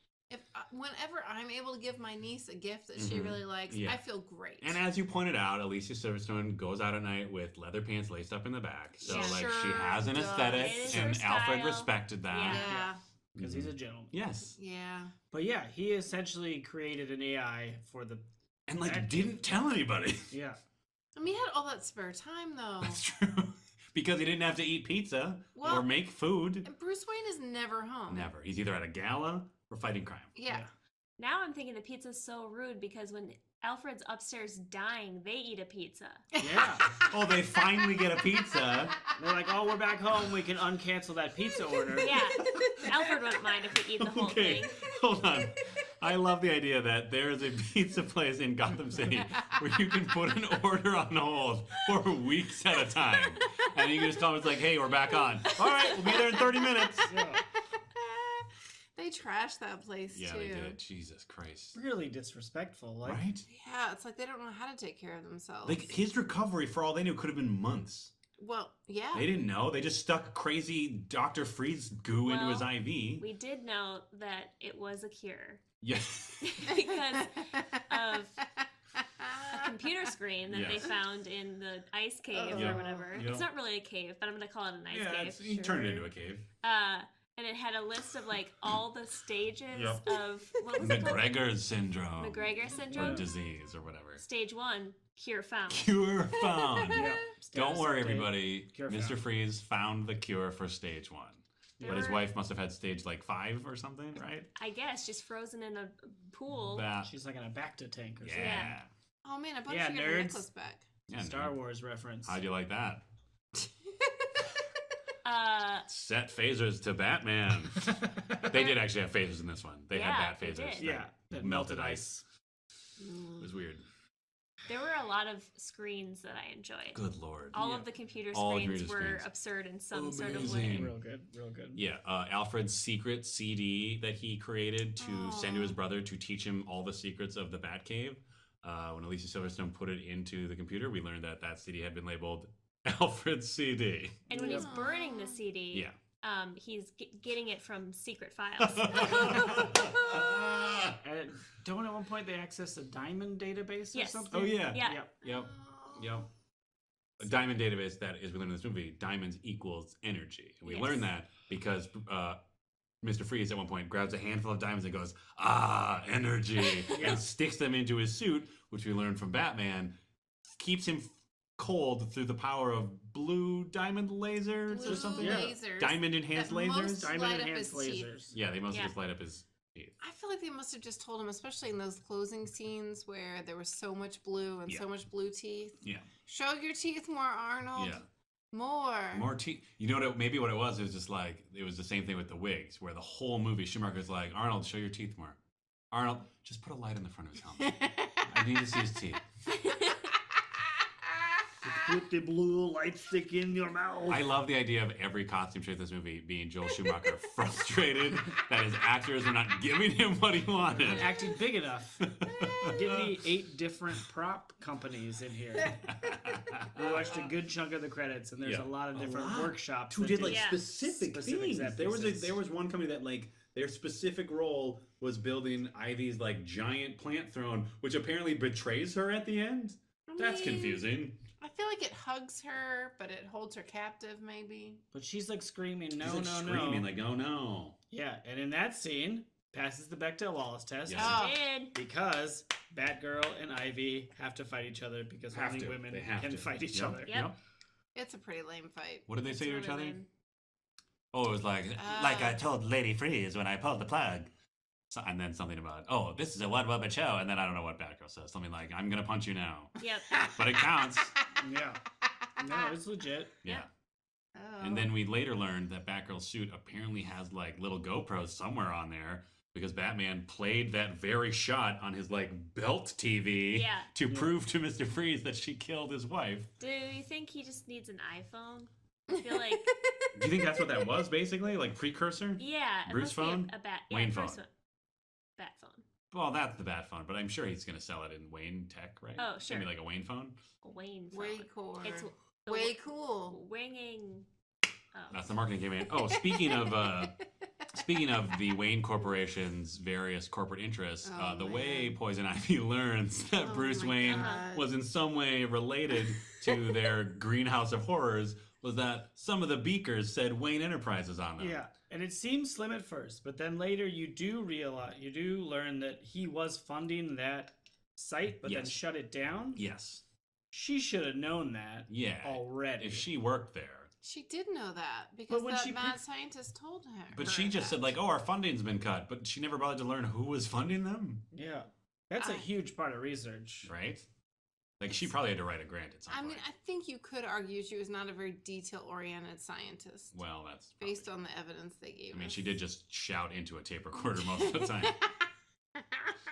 whenever I'm able to give my niece a gift that she Mhm. really likes, Yeah. I feel great. And as you pointed out, Alicia Silverstone goes out at night with leather pants laced up in the back. So, Yeah. like, she Sure has an does. aesthetic, It is and her Alfred style. respected that. yeah, Because he's a gentleman. Yes. yeah. But yeah, he essentially created an AI for the. And, like, That- didn't tell anybody. Yeah. I mean, he had all that spare time though. That's true. Because he didn't have to eat pizza or Well- make food. And Bruce Wayne is never home. Never. He's either at a gala or fighting crime. Yeah. Now I'm thinking the pizza's so rude because when Alfred's upstairs dying, they eat a pizza. Yeah. Oh, they finally get a pizza. They're like, oh, we're back home. We can uncancel that pizza order. Yeah, Alfred wouldn't mind if we eat the whole Okay, thing. hold on. I love the idea that there is a pizza place in Gotham City where you can put an order on hold for weeks at a time. And you can just tell them, it's like, hey, we're back on. All right, we'll be there in 30 minutes. Yeah. They trashed that place Yeah, too. they did. Jesus Christ. Really disrespectful. Like, Right? Yeah, it's like they don't know how to take care of themselves. Like, his recovery, for all they knew, could have been months. well, yeah. They didn't know. They just stuck crazy Dr. Freeze goo into his Well, IV. We did know that it was a cure. Yeah. Because of a computer screen that they Yes. found in the ice cave Yeah. or whatever. Yeah. it's not really a cave, but I'm going to call it an ice Yeah, cave. he turned it into a cave. And it had a list of like all the stages Yep. of what was it called? McGregor's syndrome. McGregor Or syndrome. disease or whatever. Stage 1, cure found. Cure found. yeah. Don't Status worry, update. everybody. Cure Mr. found. Freeze found the cure for stage 1. There But his were- wife must have had stage like 5 or something, right? I guess just frozen in a pool. That. She's like in a Bacta tank or something. Yeah. Oh man, I bet Yeah, she got her nerds. necklace back. Yeah, Star dude. Wars reference. How'd you like that? Uh, Set phasers to Batman. They did actually have phasers in this one. They Yeah, had bat they phasers. did. Yeah. that melted ice. It was weird. there were a lot of screens that I enjoyed. Good lord. All Yeah. of the computer All screens computer were screens. absurd in some sort of Amazing. way. Real good. Real good. Yeah, Alfred's secret CD that he created to send to his brother to teach him all the secrets of the Batcave. When Alicia Silverstone put it into the computer, we learned that that CD had been labeled Alfred's CD. And when he's Yep. burning the CD, Yeah. He's getting it from secret files. And don't at one point they access a diamond database or Yes. something? Oh, yeah. Yeah. Yep. Yep. Yep. A diamond database, that is, we learned in this movie, diamonds equals energy. And we Yes. learned that because Mr. Freeze at one point grabs a handful of diamonds and goes, ah, energy, Yeah. and sticks them into his suit, which we learned from Batman, keeps him cold through the power of blue diamond lasers Blue or something. Yeah. lasers. Diamond enhanced that lasers. most Diamond light up enhanced his teeth. lasers. Yeah, they mostly Yeah. just light up his teeth. I feel like they must have just told him, especially in those closing scenes where there was so much blue and Yeah. so much blue teeth. Yeah. Show your teeth more, Arnold. Yeah. More. More teeth. You know what? Maybe what it was just like it was the same thing with the wigs, where the whole movie Schumacher's like, Arnold, show your teeth more. Arnold, just put a light in the front of his helmet. I need to see his teeth. Put the blue light stick in your mouth. I love the idea of every costume trick in this movie being Joel Schumacher frustrated that his actors are not giving him what he wanted. Acting big enough. Give me 8 different prop companies in here. We watched a good chunk of the credits, and there's Yeah. a lot of different workshops. Who that did do like Yeah. specific things. set There pieces. was one company that like their specific role was building Ivy's like giant plant throne, which apparently betrays her at the end. That's mean, confusing. I feel like it hugs her, but it holds her captive, maybe. But she's like screaming, no, She's like no, screaming no. like, oh no. Yeah, and in that scene, passes the Bechdel-Wallace test. Yes. Oh. Did. Because Batgirl and Ivy have to fight each other because Have only to. women They have can to. fight each Yep. other. Yep. It's a pretty lame fight. What did they It's say to really each other? lame. Oh, it was like I told Lady Freeze when I pulled the plug. So, and then something about, oh, this is a one-woman show. And then I don't know what Batgirl says. Something like, I'm going to punch you now. Yep. But it counts. Yeah. No, it's legit. Yeah. Oh. And then we later learned that Batgirl's suit apparently has like little GoPros somewhere on there because Batman played that very shot on his like belt TV to prove to Mr. Freeze that she killed his wife. Do you think he just needs an iPhone? I feel like. Do you think that's what that was basically? Like precursor? Yeah. It Bruce must be phone? a bat. Wayne Yeah, phone. Bruce phone. Bat phone. Well, that's the Bat phone, but I'm sure he's going to sell it in Wayne Tech, right? Oh, sure. Maybe like a Wayne phone. A Wayne phone. Way cool. It's Way cool. Winging. Oh. That's the marketing campaign. Oh, speaking of the Wayne Corporation's various corporate interests, the way Poison Ivy learns that Bruce Wayne was in some way related to their greenhouse of horrors was that some of the beakers said Wayne Enterprises on them. Yeah, and it seems slim at first, but then later you do learn that he was funding that site, but then shut it down. Yes. She should have known that already. If she worked there. She did know that because that mad scientist told her. But she just said like, oh, our funding's been cut, but she never bothered to learn who was funding them. Yeah. That's a huge part of research. Right? Like she probably had to write a grant at some point. I mean, I think you could argue she was not a very detail-oriented scientist. Well, that's based on the evidence they gave us. I mean, she did just shout into a tape recorder most of the time.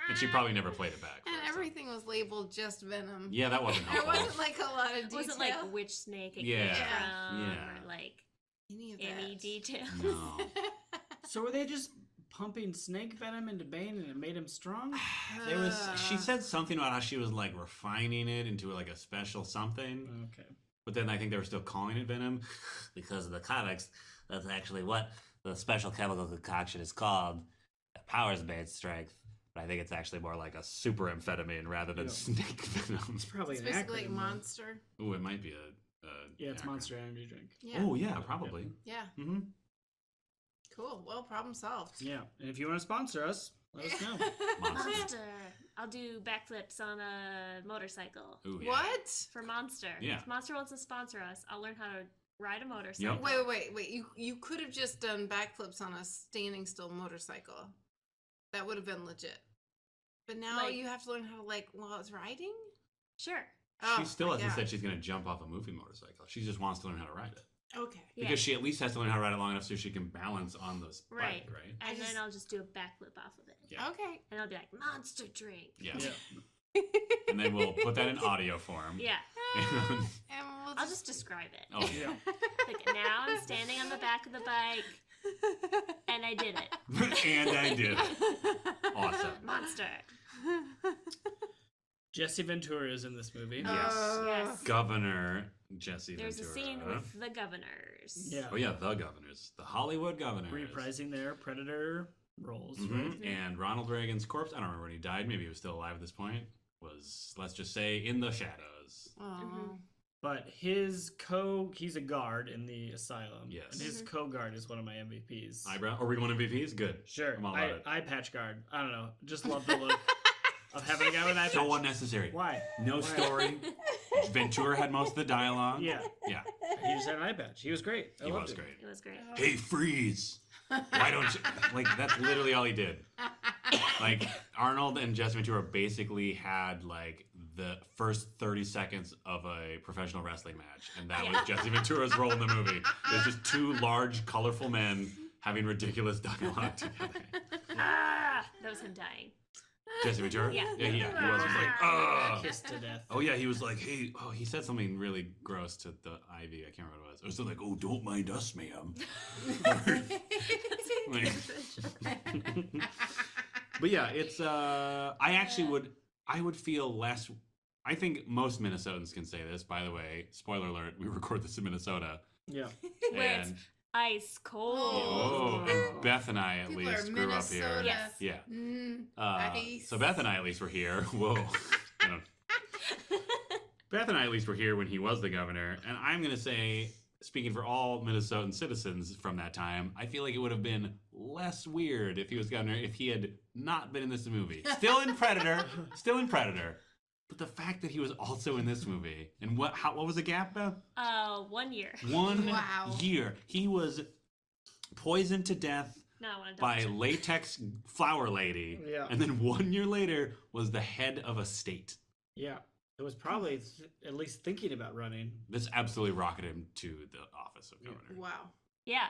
And she probably never played it back. And everything was labeled just Venom. Yeah, that wasn't helpful. There wasn't like a lot of detail. It wasn't like which snake it came from or like any details. No. So were they just pumping snake venom into Bane and it made him strong? She said something about how she was like refining it into like a special something. Okay. But then I think they were still calling it Venom. Because of the comics, that's actually what the special chemical concoction is called. It powers Bane's strength. But I think it's actually more like a super amphetamine rather than snake venom. It's probably it's an basically acronym, like Monster. Oh, it might be it's Monster Energy Drink. Yeah. Oh, yeah, probably. Yeah. Mm-hmm. Cool. Well, problem solved. Yeah. And if you want to sponsor us, let us know. Monster. I'll do backflips on a motorcycle. Ooh, yeah. What? For Monster. Yeah. If Monster wants to sponsor us, I'll learn how to ride a motorcycle. Yep. Wait. You could have just done backflips on a standing still motorcycle. That would have been legit. But now you have to learn how to while it's riding? Sure. She still hasn't said she's going to jump off a movie motorcycle. She just wants to learn how to ride it. Okay. Because she at least has to learn how to ride it long enough so she can balance on this bike, right? And then I'll just do a backflip off of it. Yeah. Okay. And I'll be like, Monster Drink. Yeah. And then we'll put that in audio form. Yeah. And I'll just describe it. Oh, yeah. Like, now I'm standing on the back of the bike, and I did it. And I did it. Awesome. Monster. Jesse Ventura is in this movie. Yes. Governor Jesse There's Ventura. a scene with the governors. Yeah. Oh, yeah, the governors. The Hollywood governors. Reprising their Predator roles. Mm-hmm. Right? And Ronald Reagan's corpse, I don't remember when he died, maybe he was still alive at this point, was, let's just say, in the shadows. Oh. But he's a guard in the asylum. Yes. And his co-guard is one of my MVPs. Eyebrow? Are we one MVPs? Good. Sure. I'm all about it. Eye patch guard. I don't know. Just love the look of having a guy with an eye patch. So unnecessary. Why? No story. Ventura had most of the dialogue. Yeah. Yeah. He just had an eye patch. He was great. He was great. It was great. Hey, Freeze! Why don't you... Like, that's literally all he did. Like, Arnold and Jesse Ventura basically had, like, the first 30 seconds of a professional wrestling match. And that was Jesse Ventura's role in the movie. It was just two large, colorful men having ridiculous dialogue together. That was him dying. Jesse Ventura? Yeah. He was just like, ugh. Kissed to death. Oh, yeah, he was like, hey, he said something really gross to the Ivy. I can't remember what it was. It was something like, oh, don't mind us, ma'am. But yeah, it's, I would feel less, I think most Minnesotans can say this, by the way, spoiler alert, we record this in Minnesota. Yeah. Where it's ice cold. Oh, and Beth and I at People least are grew up here. Minnesota. Yes. Yeah. Nice. So Beth and I at least were here. Whoa. Beth and I at least were here when he was the governor. And I'm going to say, speaking for all Minnesotan citizens from that time, I feel like it would have been less weird if he was governor if he had not been in this movie. Still in Predator. But the fact that he was also in this movie, and what was the gap, Beth? 1 year. 1 year. He was poisoned to death No, I want to by latex flower lady. Yeah. And then 1 year later was the head of a state. Yeah. It was probably at least thinking about running. This absolutely rocketed him to the office of governor. Wow. Yeah.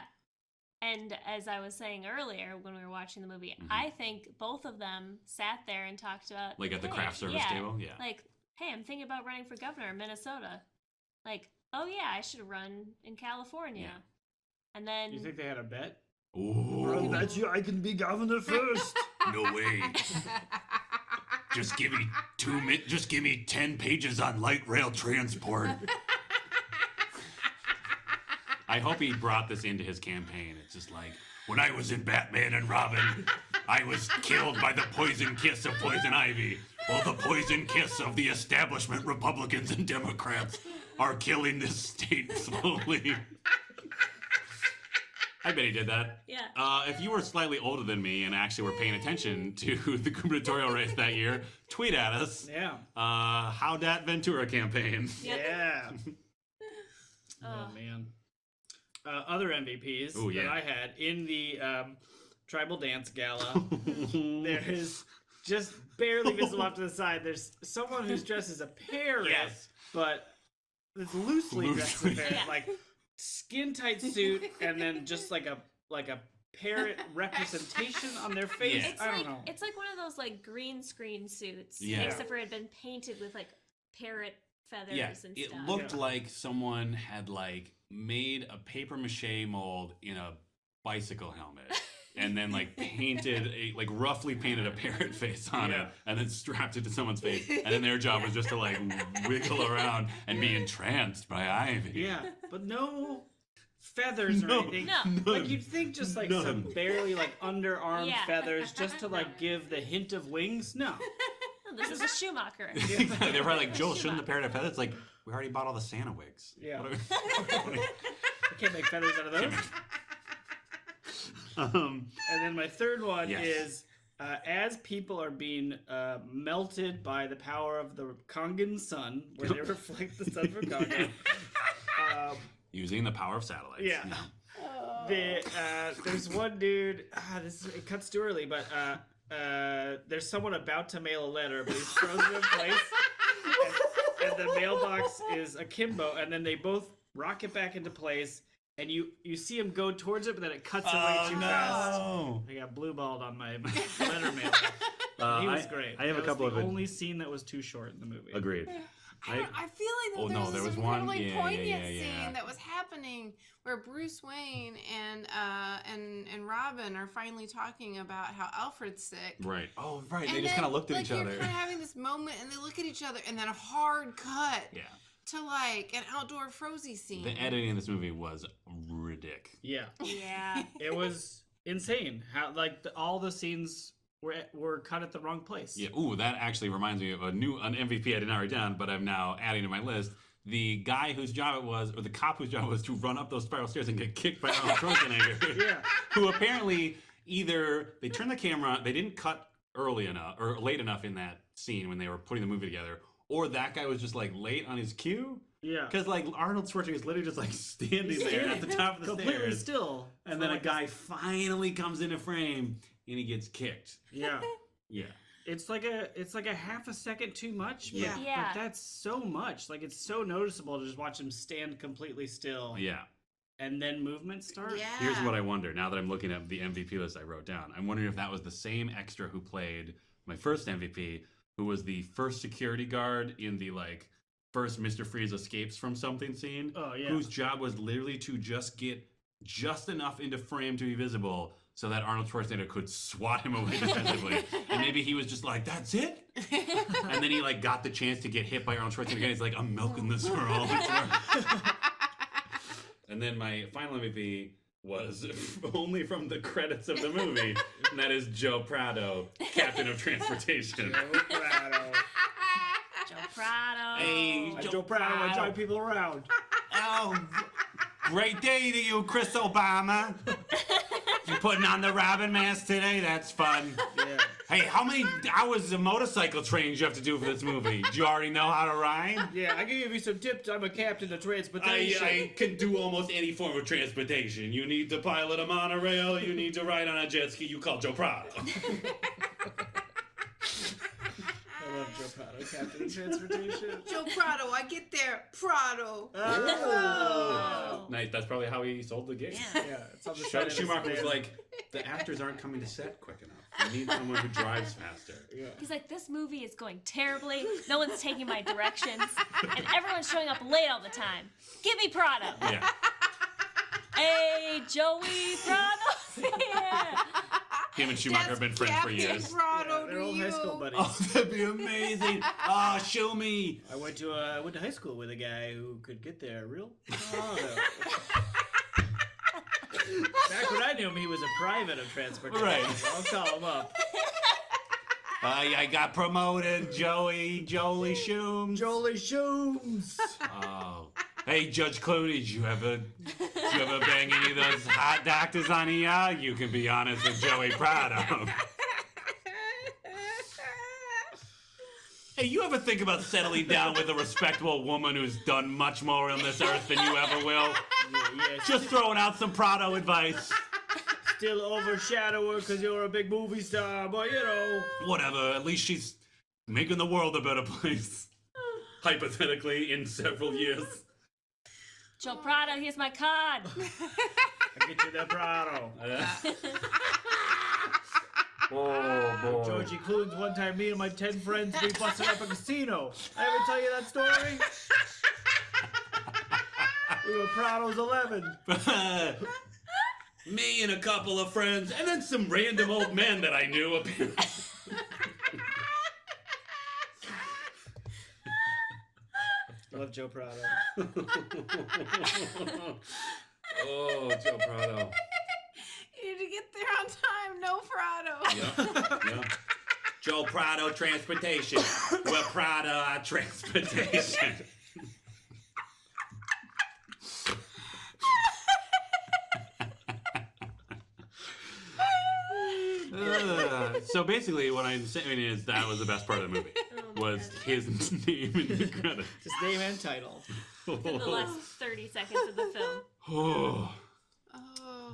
And as I was saying earlier when we were watching the movie, Mhm. I think both of them sat there and talked about Like at the hey, craft service table? Yeah. Like, hey, I'm thinking about running for governor in Minnesota. Like, oh yeah, I should run in California. Yeah. And then You think they had a bet? Ooh. I'll bet you I can be governor first. No way. Just give me just give me 10 pages on light rail transport. I hope he brought this into his campaign. It's just like, when I was in Batman and Robin, I was killed by the poison kiss of Poison Ivy. While the poison kiss of the establishment Republicans and Democrats are killing this state slowly. I bet he did that. yeah. If you were slightly older than me and actually were paying attention to the gubernatorial race that year, tweet at us. Yeah. How dat Ventura campaign. Yep. Yeah. Oh. Oh man. Other MVPs Ooh, yeah. that I had in the tribal dance gala. There is just barely visible off to the side. There's someone who's dressed as a parrot, Yes. but it's loosely dressed as a parrot, Yeah. like skin tight suit, and then just like a parrot representation on their face. Yeah. It's I don't like know. it's like one of those like green screen suits, Yeah. except for it had been painted with like parrot feathers Yeah, and it stuff. looked Yeah. like someone had like made a paper mache mold in a bicycle helmet. And then like roughly painted a parrot face on Yeah. it, and then strapped it to someone's face, and then their job was just to like wiggle around and be entranced by Ivy. Yeah, but no feathers or No. anything. No. Like you'd think just like None. some barely like underarm Yeah. feathers just to like give the hint of wings. No. Oh, this is a Schumacher. Exactly. They're probably like, Joel, shouldn't the parrot have feathers? It's like, we already bought all the Santa wigs. Yeah. What are we- I can't make feathers out of those. And then my third one Yes. is as people are being melted by the power of the Kangen sun, where they reflect the sun from Kangen. Using the power of satellites. Yeah. There's one dude. It cuts too early, but there's someone about to mail a letter, but he's frozen in place, and the mailbox is akimbo, and then they both rocket back into place, and you see him go towards it, but then it cuts away too fast. I got blue balled on my letter mail. He was great. I have That a couple was the of only scene that was too short in the movie. Agreed. I feel like Oh, there no, was there this was one- incredibly yeah, poignant yeah. scene that was happening where Bruce Wayne and Robin are finally talking about how Alfred's sick. Right. Oh, right. And They just then, kind of looked at like, each you're other. kind of having this moment, and they look at each other, and then a hard cut Yeah. to like an outdoor Frozy scene. The editing in this movie was ridiculous. Yeah, Yeah. it was insane. How like all the scenes were cut at the wrong place. Yeah. Ooh, that actually reminds me of an MVP I did not write down, but I'm now adding to my list. The guy whose job it was, or the cop whose job it was to run up those spiral stairs and get kicked by Arnold Schwarzenegger. Yeah. Who apparently either they turned the camera, they didn't cut early enough or late enough in that scene when they were putting the movie together, or that guy was just like late on his cue. Yeah. Because like Arnold Schwarzenegger is literally just like standing there at the top of the completely stairs, still. and for, then a like, guy finally comes into frame and he gets kicked. Yeah. Yeah. It's like a half a second too much. But, Yeah. Yeah. but that's so much. Like it's so noticeable to just watch him stand completely still. Yeah. And then movement start. Yeah. Here's what I wonder. Now that I'm looking at the MVP list I wrote down, I'm wondering if that was the same extra who played my first MVP, who was the first security guard in the like first Mr. Freeze escapes from something scene. Oh, yeah. Whose job was literally to just get just enough into frame to be visible so that Arnold Schwarzenegger could swat him away defensively. And maybe he was just like, that's it? And then he like got the chance to get hit by Arnold Schwarzenegger and he's like, I'm milking this for all it's worth. And then my final MVP was only from the credits of the movie, and that is Joe Prado, Captain of Transportation. Joe Prado. Joe Prado. Hey, Joe Prado, I drive people around. Oh, great day to you, Chris Obama. You putting on the Robin mask today? That's fun. Yeah. Hey, how many hours of motorcycle training do you have to do for this movie? Do you already know how to ride? Yeah, I can give you some tips. I'm a captain of transportation. I can do almost any form of transportation. You need to pilot a monorail. You need to ride on a jet ski. You call Joe Prado. I love Joe Prado, Captain of Transportation. Joe Prado, I get there. Prado. Oh. Nice. That's probably how he sold the gig. Yeah. Yeah, it's on the side of the Schumacher was stand. like, the actors aren't coming to set quick enough. We need someone who drives faster. Yeah. He's like, this movie is going terribly. No one's taking my directions, and everyone's showing up late all the time. Give me Prado. Yeah. Hey, Joey Prado. Yeah. Him and Schumacher have been friends for years. Prado They're to old you. high school buddies. Oh, that'd be amazing. Ah, show me. I went to high school with a guy who could get there real Prado. Back when I knew him, he was a private of transportation. Right. I'll call him up. I got promoted, Joey Shooms. Jolie Shooms. Oh. Hey, Judge Clooney, did you ever bang any of those hot doctors on ER? You can be honest with Joey Prado. Hey, you ever think about settling down with a respectable woman who's done much more on this earth than you ever will? Yeah, Just throwing out some Prado advice. still overshadow her because you're a big movie star, but you know. Whatever, at least she's making the world a better place. Hypothetically, in several years. Joe Prado, here's my card. I get you that Prado. Oh, boy. Georgie Clooney's one time me and my 10 friends, we busted up a casino. I ever tell you that story? We were Prado's 11. Me and a couple of friends, and then some random old men that I knew. Love Joe Prado. Oh, Joe Prado. You need to get there on time. No Prado. Yeah. Joe Prado Transportation. We're Prado our transportation. So basically, what I'm saying is that was the best part of the movie. Was his name in the credits. His name and title. In the last 30 seconds of the film. Oh. Oh.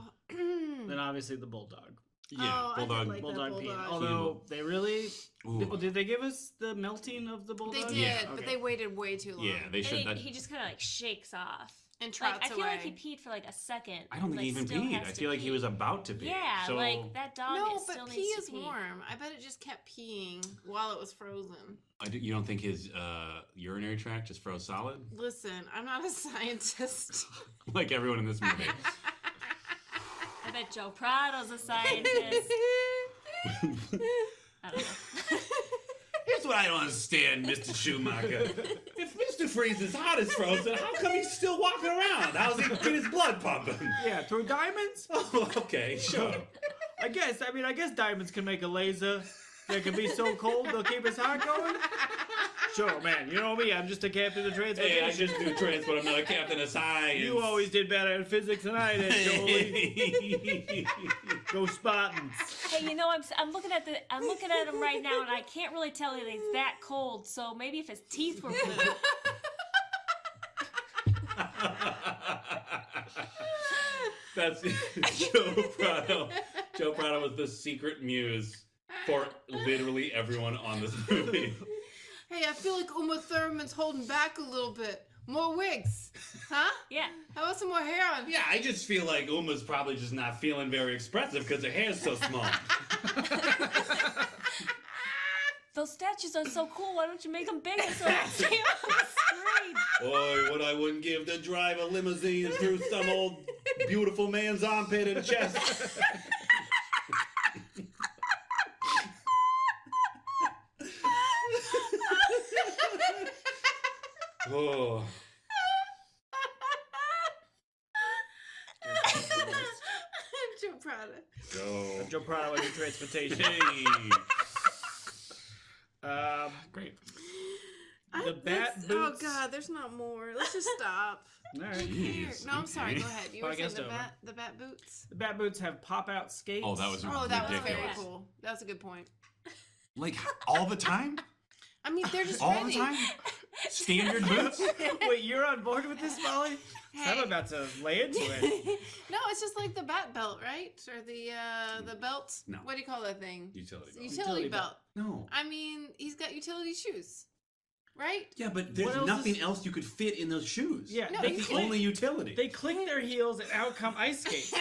Then obviously the bulldog. Yeah, Oh, I did Bulldog. like that Bulldog peeing. bulldog. Although they really. Ooh. Did they give us the melting of the bulldog? They did, Yeah. but Okay. they waited way too long. Yeah, they And should. he, That, he just kind of like shakes off. And Like, trots I feel away. like he peed for like a second. I don't think he like, even still peed. has I to feel like he pee. was about to pee. Yeah, so, like that dog No, still but needs pee to is pee. warm. I bet it just kept peeing while it was frozen. You don't think his urinary tract just froze solid? Listen, I'm not a scientist. Like everyone in this movie. I bet Joe Prado's a scientist. I don't know. Here's what I don't understand, Mr. Schumacher. If Mr. Freeze's heart is frozen, how come he's still walking around? How's he getting his blood pumping? Yeah, through diamonds? Oh, okay, sure. I guess diamonds can make a laser that can be so cold they'll keep his heart going. Sure, man. You know me, I'm just a captain of transportation. Hey, I just do transport. I'm not a captain of science. You always did better in physics than I did, Jolie. Go Spartans. Hey, you know, I'm looking at him right now, and I can't really tell you that he's that cold. So maybe if his teeth were blue. That's Joe Prado. Joe Prado was the secret muse for literally everyone on this movie. Hey, I feel like Uma Thurman's holding back a little bit. More wigs. Huh? Yeah. How about some more hair on? Yeah, I just feel like Uma's probably just not feeling very expressive because her hair's so small. Those statues are so cool. Why don't you make them bigger so I can see them on the screen? Boy, what I wouldn't give to drive a limousine through some old beautiful man's armpit and chest. Oh. I'm Joe Prado. Joe. Joe Prado with your transportation. Hey. Great. The bat Oh boots. God, there's not more. Let's just stop. All right. Jeez, No, I'm sorry. okay. Go ahead. You were saying Podcast the over. the bat boots. The bat boots have pop-out skates. Oh, that was Oh, that was ridiculous. very cool. That was a good point. Like all the time? I mean, they're just All ready. the time? Standard boots? Wait, you're on board with this, Molly? I'm about to lay into it. No, it's just like the bat belt, right? Or the belt. No. What do you call that thing? Utility belt. Utility belt. No. I mean, he's got utility shoes, right? Yeah, but What there's else nothing is- else you could fit in those shoes. Yeah, No, they That's the click, only utility. they click their heels and out come ice skates.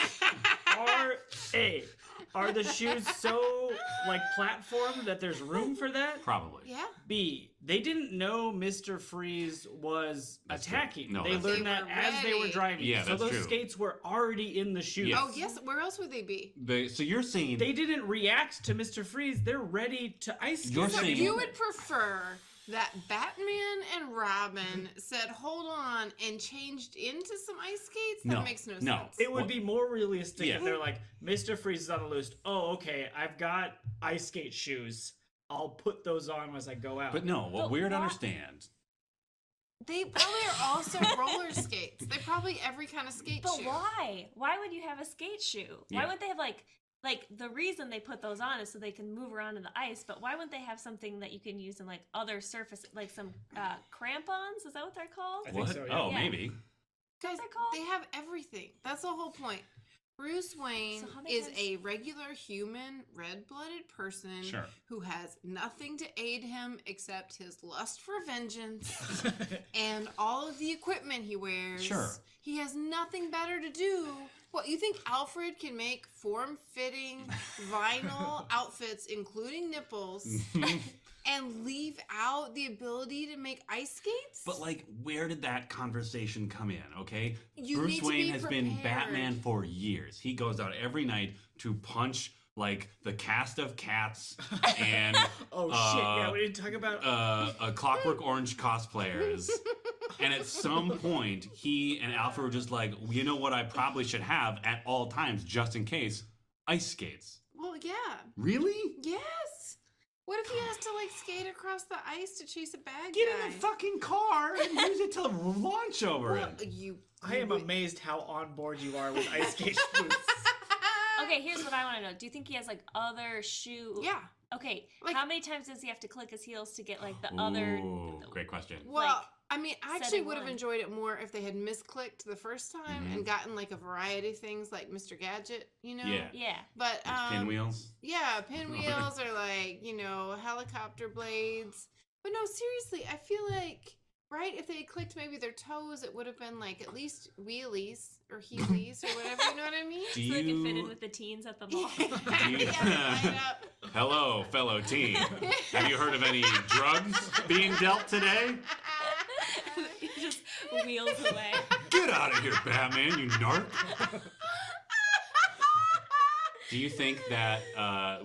Are the shoes so like platformed that there's room for that? Probably. Yeah. B, they didn't know Mr. Freeze was That's true. attacking. No, they that's learned true. that They as were they were ready. driving. Yeah, so that's those true. skates were already in the shoes. Yes. Oh yes. Where else would they be? So you're saying They didn't react to Mr. Freeze. They're ready to ice skate. You're So saying- you would prefer that Batman and Robin said, "Hold on," and changed into some ice skates? That No, makes no no. sense. It would be more realistic Yeah. if they're like, Mr. Freeze is on the loose. Oh, okay, I've got ice skate shoes. I'll put those on as I go out. But no, what But weird why- understand. They probably are also roller skates. They probably every kind of skate But shoe. why? Why would you have a skate shoe? Why Yeah. wouldn't they have like the reason they put those on is so they can move around in the ice, but why wouldn't they have something that you can use in like other surfaces, like some crampons? Is that what they're called? I think What? so, yeah. Oh, Yeah. maybe. Guys, that called? they have everything. That's the whole point. Bruce Wayne So how many is times- a regular human, red-blooded person Sure. who has nothing to aid him except his lust for vengeance and all of the equipment he wears. Sure. He has nothing better to do. What, you think Alfred can make form-fitting vinyl outfits, including nipples, and leave out the ability to make ice skates? But like, where did that conversation come in? Okay, You Bruce need to Wayne be has been prepared. Batman for years. He goes out every night to punch like the cast of Cats and oh, shit. Yeah, we didn't talk about. a Clockwork Orange cosplayers. And at some point, he and Alfred were just like, you know what I probably should have at all times, just in case? Ice skates. Well, yeah. Really? Yes. What if he has to like skate across the ice to chase a bad Get guy? in the fucking car and use it to launch over Well, it. I am amazed how on board you are with ice skate boots. Okay, here's what I want to know. Do you think he has like other shoe? Yeah. Okay, Like- how many times does he have to click his heels to get like the other? Ooh, great question. Well, Like, I mean, I actually setting would have one. enjoyed it more if they had misclicked the first time and gotten like a variety of things like Mr. Gadget, you know? Yeah. Yeah. But Pinwheels? yeah, pinwheels or like, you know, helicopter blades. But no, seriously, I feel like right, if they had clicked maybe their toes, it would have been like at least wheelies or heelies or whatever, you know what I mean? Do So they can fit in you... with the teens at the mall. Yeah, line up. Hello, fellow teen. Have you heard of any drugs being dealt today? He just wheels away. Get out of here, Batman, you narc. Do you think that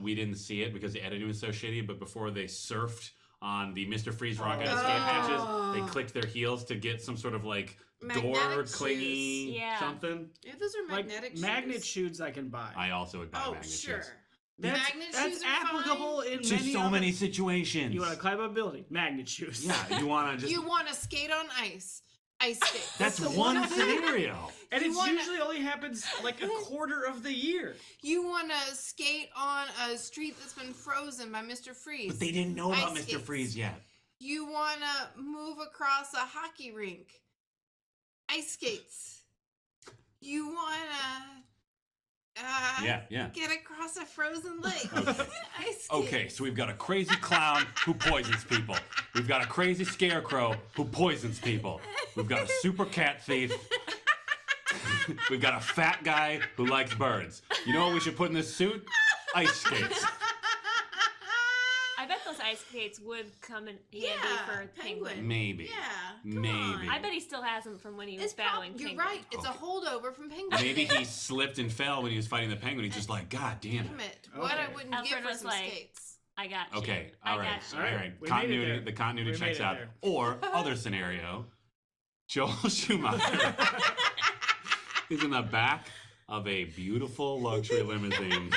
we didn't see it because the editing was so shitty, but before they surfed on the Mr. Freeze rocket escape hatches, they clicked their heels to get some sort of like door Magnetic clingy shoes. Yeah. something? Yeah, those are Like magnetic magnet shoes I can buy. I also would buy Oh, magnet sure. shoes. Magnet That's shoes are applicable fine. in To many so other- many situations. You want to climb a building? Magnet shoes. Yeah, you want to just... You want to skate on ice. Ice skates. That's the one scenario. And You it wanna- usually only happens like a quarter of the year. You want to skate on a street that's been frozen by Mr. Freeze. But they didn't know about Ice Mr. skates. Freeze yet. You want to move across a hockey rink. Ice skates. You want to Yeah. get across a frozen lake. Okay. Ice skates. Okay, so we've got a crazy clown who poisons people. We've got a crazy scarecrow who poisons people. We've got a super cat thief. We've got a fat guy who likes birds. You know what we should put in this suit? Ice skates. I bet those ice skates would come in handy Yeah, for Penguin. Penguin. Maybe. Yeah. Come Maybe. on. I bet he still has them from when he was It's battling you're Penguin. right. It's a Okay. holdover from Penguin. Maybe he slipped and fell when he was fighting the penguin. He's just like, God damn Damn it. it. What I Okay. wouldn't Alfred give for was some like- skates. I got you. Okay, I all right, got you. all right. We made it Continuity, there. the continuity We made checks it out. there. Or other scenario, Joel Schumacher is in the back of a beautiful luxury limousine,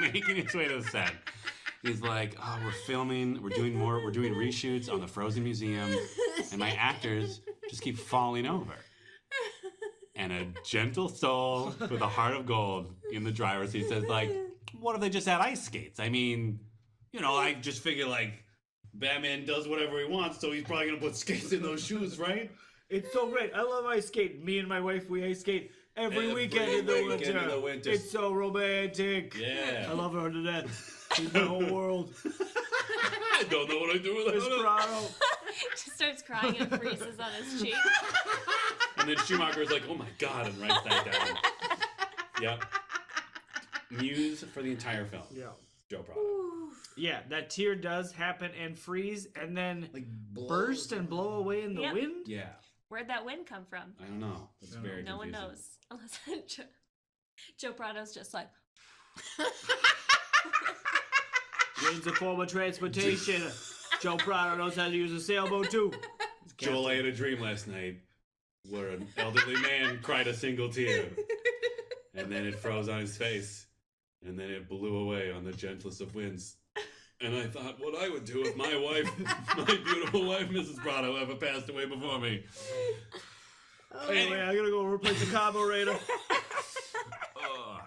making its way to the set. He's like, "Oh, we're filming. We're doing reshoots on the Frozen Museum, and my actors just keep falling over." And a gentle soul with a heart of gold in the driver's seat says, like, what if they just had ice skates? I mean, you know, I just figure, like, Batman does whatever he wants, so he's probably gonna put skates in those shoes, right? It's so great. I love ice skating. Me and my wife, we ice skate every weekend in the winter. It's so romantic. Yeah. I love her to death. She's my whole world. I don't know what I do with Miss it. Prado. Just starts crying and freezes on his cheek. And then Schumacher's like, oh my god, and writes that down. Yep. Muse for the entire film. Yeah. Joe Prado. Yeah, that tear does happen and freeze and then Like burst and blow away in the Yep. wind. Yeah. Where'd that wind come from? I don't know. It's No. very No one confusing. knows. Unless Joe Prado's just like, Wind's a form of transportation. Joe Prado knows how to use a sailboat too. Joel, I had a dream last night where an elderly man cried a single tear. And then it froze on his face. And then it blew away on the gentlest of winds. And I thought what I would do if my wife, my beautiful wife, Mrs. Prado, ever passed away before me. Anyway, I'm gonna go replace the carburetor. Ugh.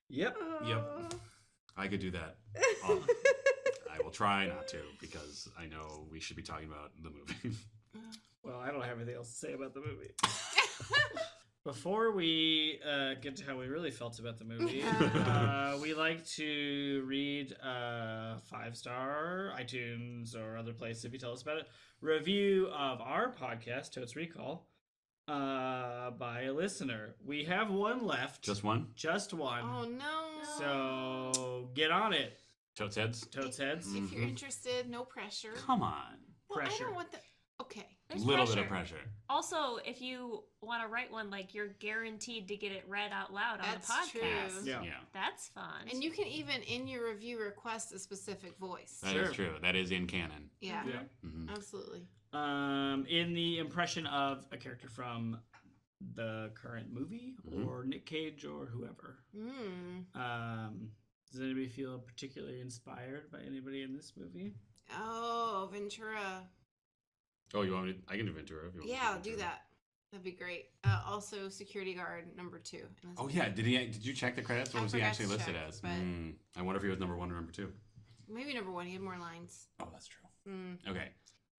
Yep. Yep. I could do that. I will try not to because I know we should be talking about the movie. Well, I don't have anything else to say about the movie. Before we get to how we really felt about the movie, we like to read a 5-star iTunes or other place if you tell us about it review of our podcast, Totes Recall, by a listener. We have one left. Just one? Just one. Oh no. So get on it, Totes heads? Totes heads. If you're interested, no pressure. Come on. Well, I Pressure. don't want the. Okay. A there's little pressure. bit of pressure. Also, if you want to write one, like you're guaranteed to get it read out loud on That's the podcast. true. Yeah. Yeah. That's fun. And you can even in your review request a specific voice. That is Sure. true. That is in canon. Yeah. Yeah. Mhm. Absolutely. In the impression of a character from the current movie or Nick Cage or whoever. Does anybody feel particularly inspired by anybody in this movie? Oh, Ventura. Oh, you want me to? I can do Ventura if you want. Yeah, me to do that. That'd be great. Also, security guard number 2. in this Oh movie. yeah, did you check the credits? What I was he forgot actually to listed check, as? but- I wonder if he was number 1 or number 2. Maybe number 1. He had more lines. Oh, that's true. Mm. Okay.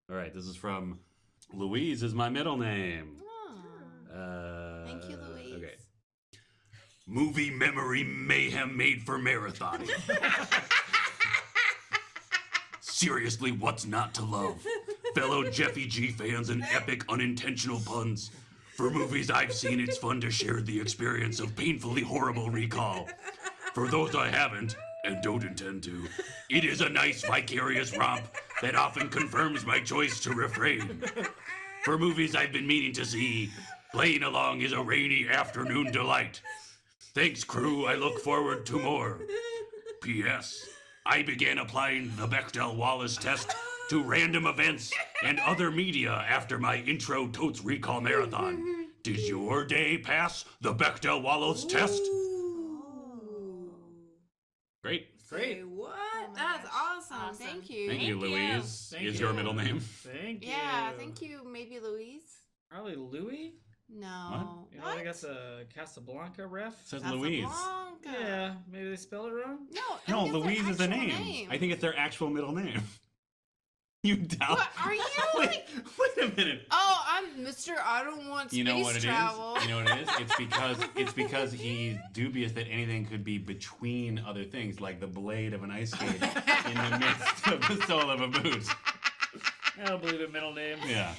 All right. This is from Louise. Is my middle name. Oh. Thank you, Louise. Okay. Movie memory mayhem made for marathoning. Seriously, what's not to love? Fellow Jeffy G fans and epic unintentional puns. For movies I've seen, it's fun to share the experience of painfully horrible recall. For those I haven't, and don't intend to, it is a nice vicarious romp that often confirms my choice to refrain. For movies I've been meaning to see, playing along is a rainy afternoon delight. Thanks, crew. I look forward to more. P.S. I began applying the Bechdel-Wallace test to random events and other media after my intro Totes Recall Marathon. Did your day pass the Bechdel-Wallace test? Great. Great. Say what? my That's gosh. awesome. Awesome. Thank you. Thank you, Thank you. Louise. Thank Is you. your middle name? Thank you. Yeah, thank you. Maybe Louise? Probably Louis? No. You know, they got the Casablanca ref? It says Casablanca. Louise. Yeah, maybe they spelled it wrong? No, No, I think Louise it's is their the actual name. I think it's their actual middle name. You doubt? What are you Wait, like? wait a minute. Oh, I'm Mr. I don't want space You know what it is? travel. You know what it is? It's because he's dubious that anything could be between other things, like the blade of an ice skate in the midst of the sole of a boot. I don't believe it, middle name. Yeah.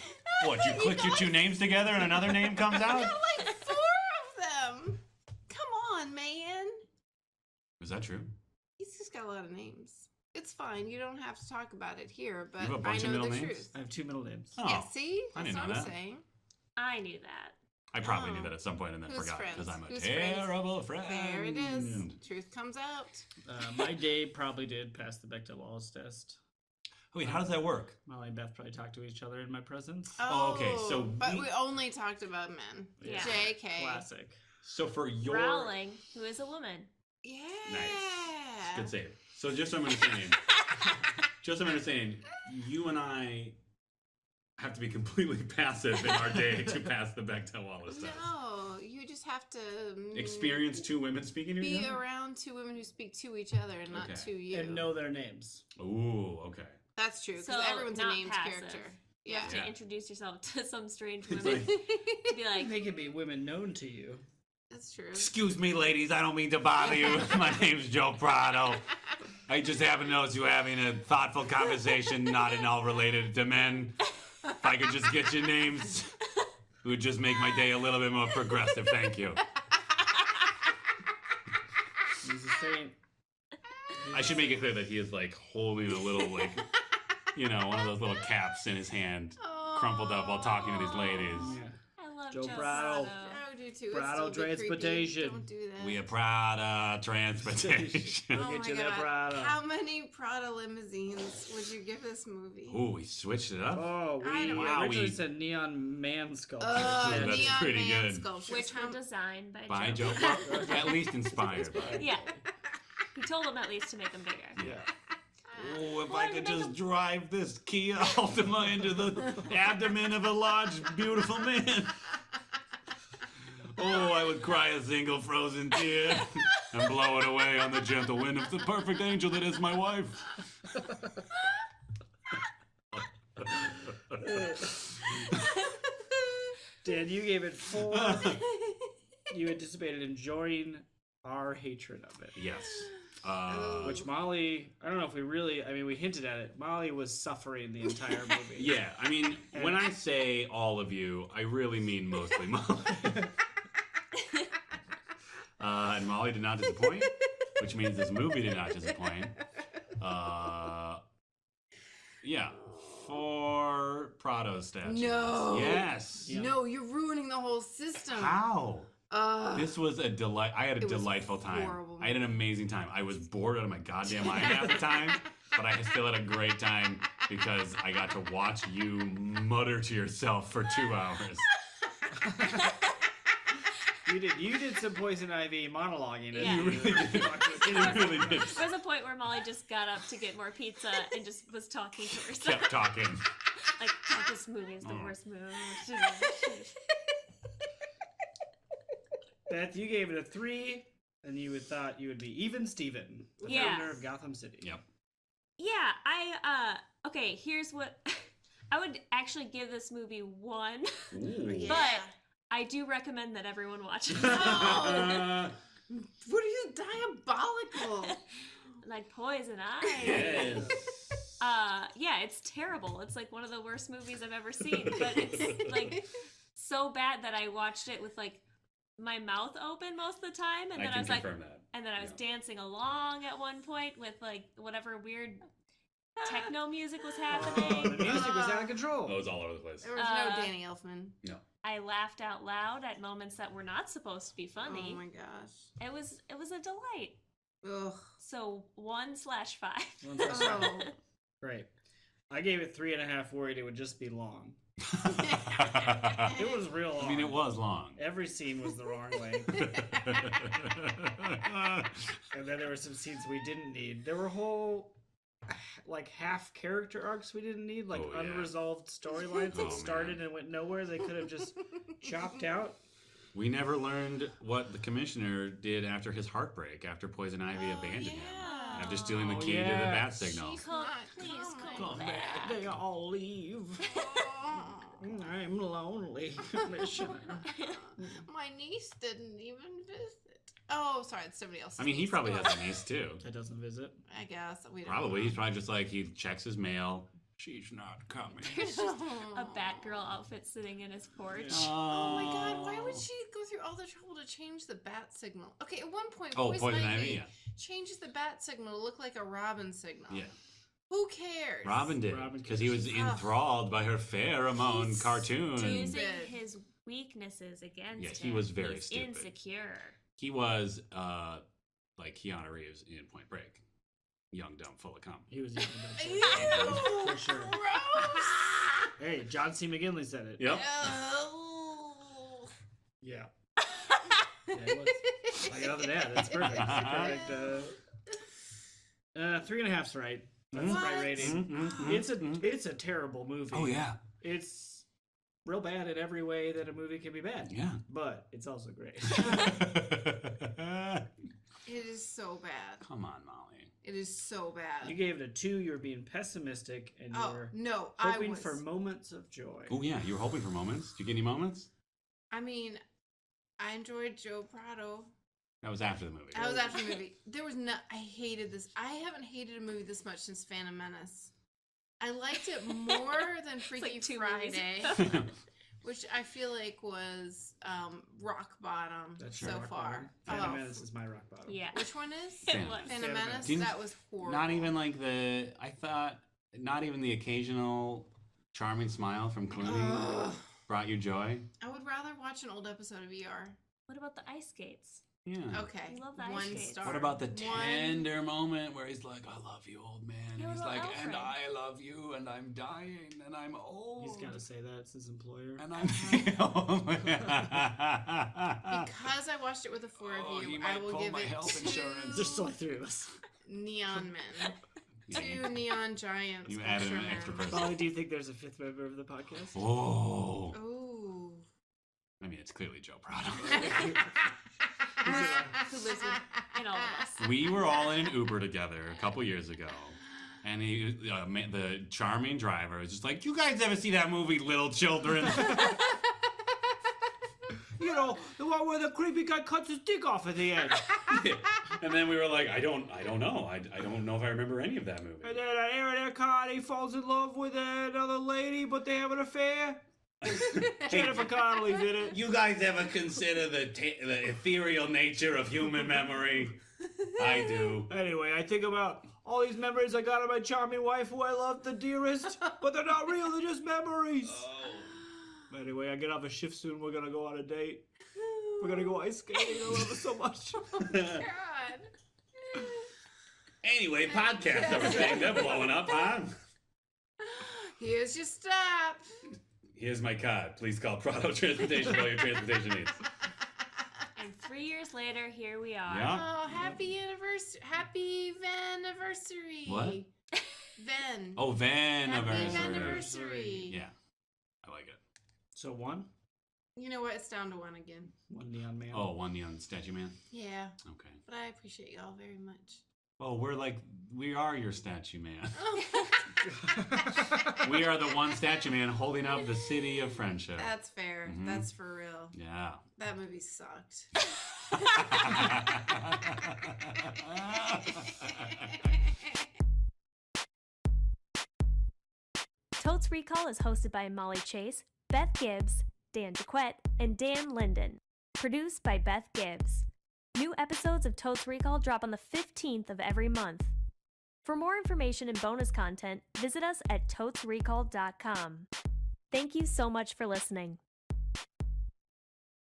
What, you click your two names together and another name comes I out? got like 4 of them. Come on, man. Is that true? He's just got a lot of names. It's fine. You don't have to talk about it here, but have a I bunch of know middle the names? truth. I have 2 middle names. Oh, Yeah, see? I That's didn't what know I'm that. saying. I knew that. I probably Oh. knew that at some point and then Who's forgot because friends? I'm a Who's friends? terrible friend. There it is. Truth comes out. My day probably did pass the Bechdel-Wallace test. Wait, how does that work? Molly and Beth probably talked to each other in my presence. Oh, okay, so But we- we only talked about men. Yeah. JK. Classic. So for your Rowling, who is a woman. Yeah. Nice. Good save. So just so I'm understanding, you and I have to be completely passive in our day to pass the Bechdel-Wallace test. No, you just just have to Experience two women speaking to each be other? around two women who speak to each other and not Okay. to you. And know their names. Ooh, okay. That's true, because So, everyone's a not named passive. character. You Yeah. have to Yeah. introduce yourself to some strange It's women like, to be like, They could be women known to you. That's true. Excuse me, ladies. I don't mean to bother you. My name's Joe Prado. I just happen to notice you having a thoughtful conversation, not at all related to men. If I could just get your names, it would just make my day a little bit more progressive. Thank you. He's a saint. I should make it clear that he is like holding a little like, you know, one of those little caps in his hand, crumpled up while talking to these ladies. Yeah. I love Joe Joe Prado. Prado. I do too. Prado It's still a bit creepy. transportation. Don't do that. We are proud of transportation. We'll Oh get my you that God. Prado. How many Prado limousines would you give this movie? Ooh, we switched it up. Oh, I we don't- Wow, originally we- said neon man sculpture. Oh, Yeah, that's Neon pretty Man good. sculptures. Which How- were designed by By Joe. Joe. Well, at least inspired. Yeah. He told them at least to make them bigger. Yeah. Oh, if Well, I to could make just a- drive this Kia Altima into the abdomen of a large, beautiful man. Oh, I would cry a single frozen tear and blow it away on the gentle wind of the perfect angel that is my wife. Dan, you gave it 4. You anticipated enjoying our hatred of it. Yes. Which Molly, I don't know if we really, I mean, we hinted at it. Molly was suffering the entire movie. Yeah, I mean, when I say all of you, I really mean mostly Molly. And Molly did not disappoint, which means this movie did not disappoint. Yeah, 4 Prado statues. No. Yes. Yeah. No, you're ruining the whole system. How? This was a delight. I had a It was delightful time. horrible. I had an amazing time. I was bored out of my goddamn mind half the time, but I still had a great time because I got to watch you mutter to yourself for 2 hours. You did some Poison Ivy monologuing. Yeah. You really did. You really did. There was a point where Molly just got up to get more pizza and just was talking to herself. Kept talking. Like, "God, this movie is the worst movie. Beth, you gave it a 3, and you would thought you would be even Steven, the Yeah. founder of Gotham City. Yep. Yeah, okay, here's what I would actually give this movie 1, Ooh. Yeah. but I do recommend that everyone watch it. Oh, what are you diabolical? Like Poison Ivy. Yes. Yeah, it's terrible. It's like one of the worst movies I've ever seen, but it's like so bad that I watched it with like my mouth open most of the time, and I then can I was like, confirm that. and then I was Yeah. dancing along at one point with like whatever weird techno music was Oh, happening. the music was out of control. Oh, it was all over the place. There was no Danny Elfman. No. I laughed out loud at moments that were not supposed to be funny. Oh my gosh. It was a delight. Ugh. So 1/5. 1/5. Oh. Great. I gave it 3.5, worried it would just be long. It I was real long. mean, it was long. Every scene was the wrong way. And then there were some scenes we didn't need. There were whole, like, half character arcs we didn't need, like Oh, yeah. unresolved storylines Oh, that started man. and went nowhere. They could have just chopped out. We never learned what the commissioner did after his heartbreak, after Poison Ivy abandoned him. After stealing the Oh, key to the yeah. bat signal. She's Come- not please coming. come back. They all leave. I'm lonely, Commissioner. My niece didn't even visit. Oh, sorry, it's somebody else. I mean, he probably has a niece too. That doesn't visit. I guess we don't Probably. know. He's probably just like, he checks his mail. She's not coming. A Batgirl outfit sitting in his porch. Oh my god, why would she go through all the trouble to change the bat signal? Okay, at one point, Oh, Poison Poison Ivy Ivy, yeah. changes the bat signal to look like a Robin signal. Yeah. Who cares? Robin did. Robin Because he was cares. enthralled by her pheromone He's cartoon. Using Stupid. his weaknesses against Yeah, him. he was very He's stupid. insecure. He was like Keanu Reeves in Point Break. Young, dumb, full of cum. He was even Ew, For sure. gross. Hey, John C. McGinley said it. Yep. Ew. Yeah. Yeah, it was. Like, other than that, that's perfect. It's perfect. 3.5's right. That's the right What? rating. Mhm, mhm, It's mhm. it's a terrible movie. Oh, yeah. It's real bad in every way that a movie can be bad. Yeah. But it's also great. It is so bad. Come on, Molly. It is so bad. You gave it a 2. You were being pessimistic, and you Oh were no, hoping I was. for moments of joy. Oh yeah, you were hoping for moments. Did you get any moments? I mean, I enjoyed Joe Prado. That was after the movie. I was after the movie. There was no. I hated this. I haven't hated a movie this much since Phantom Menace. I liked it more than Freaky like 2 movies. Friday, which I feel like was rock bottom That's so your rock far. bottom. Phantom Oh, Menace is my rock bottom. Yeah. which one is? Phantom was. Phantom Phantom Menace. Menace. That was horrible. Not even like I thought, not even the occasional charming smile from Clooney Ugh. brought you joy. I would rather watch an old episode of ER. What about the ice skates? Yeah. Okay, I love the ice 1 skates. star. What about the One- tender moment where he's like, "I love you, old man," Yeah, and he's little like, "And Alfred. I love you, and I'm dying, and I'm old." He's got to say that. It's his employer. And I'm. Because I watched it with the 4 Oh, of he you, might I will pull give my it health 2 insurance. There's only 3 of us. neon men. 2 neon giants. You added an picture extra men. person. Molly, do you think there's a 5th member of the podcast? Oh. Ooh. I mean, it's clearly Joe Prado. Who lives in all of us? We were all in an Uber together a couple years ago, and the charming driver was just like, "You guys ever see that movie, Little Children?" You know, the one where the creepy guy cuts his dick off at the end. And then we were like, I don't know. I don't know if I remember any of that And movie. then Aaron Eckhart, he falls in love with another lady, but they have an affair. Jennifer Connelly's in it. You guys ever consider the ethereal nature of human memory? I do. Anyway, I think about all these memories I got of my charming wife who I love the dearest, but they're not real, they're just memories. Anyway, I get off a shift soon, we're gonna go on a date. We're gonna go ice skating, I love her so much. God. Anyway, podcasts, everything, they're blowing up, huh? Here's your stop. Here's my card. Please call Prado Transportation for all your transportation needs. And 3 years later, here we are. Yeah. Oh, happy anniversary. Happy Van-iversary. What? Ven. Oh, Happy Van-iversary. Van-iversary. Yeah, I like it. So 1? You know what? It's down to 1 again. 1 neon man. Oh, one neon statue man. Yeah. Okay. But I appreciate y'all very much. Oh, we are your statue man. We are the one statue man holding up the city of friendship. That's fair. Mhm. That's for real. Yeah. That movie sucked. Totes Recall is hosted by Molly Chase, Beth Gibbs, Dan Jaquette, and Dan Linden. Produced by Beth Gibbs. New episodes of Totes Recall drop on the 15th of every month. For more information and bonus content, visit us at totesrecall.com. Thank you so much for listening.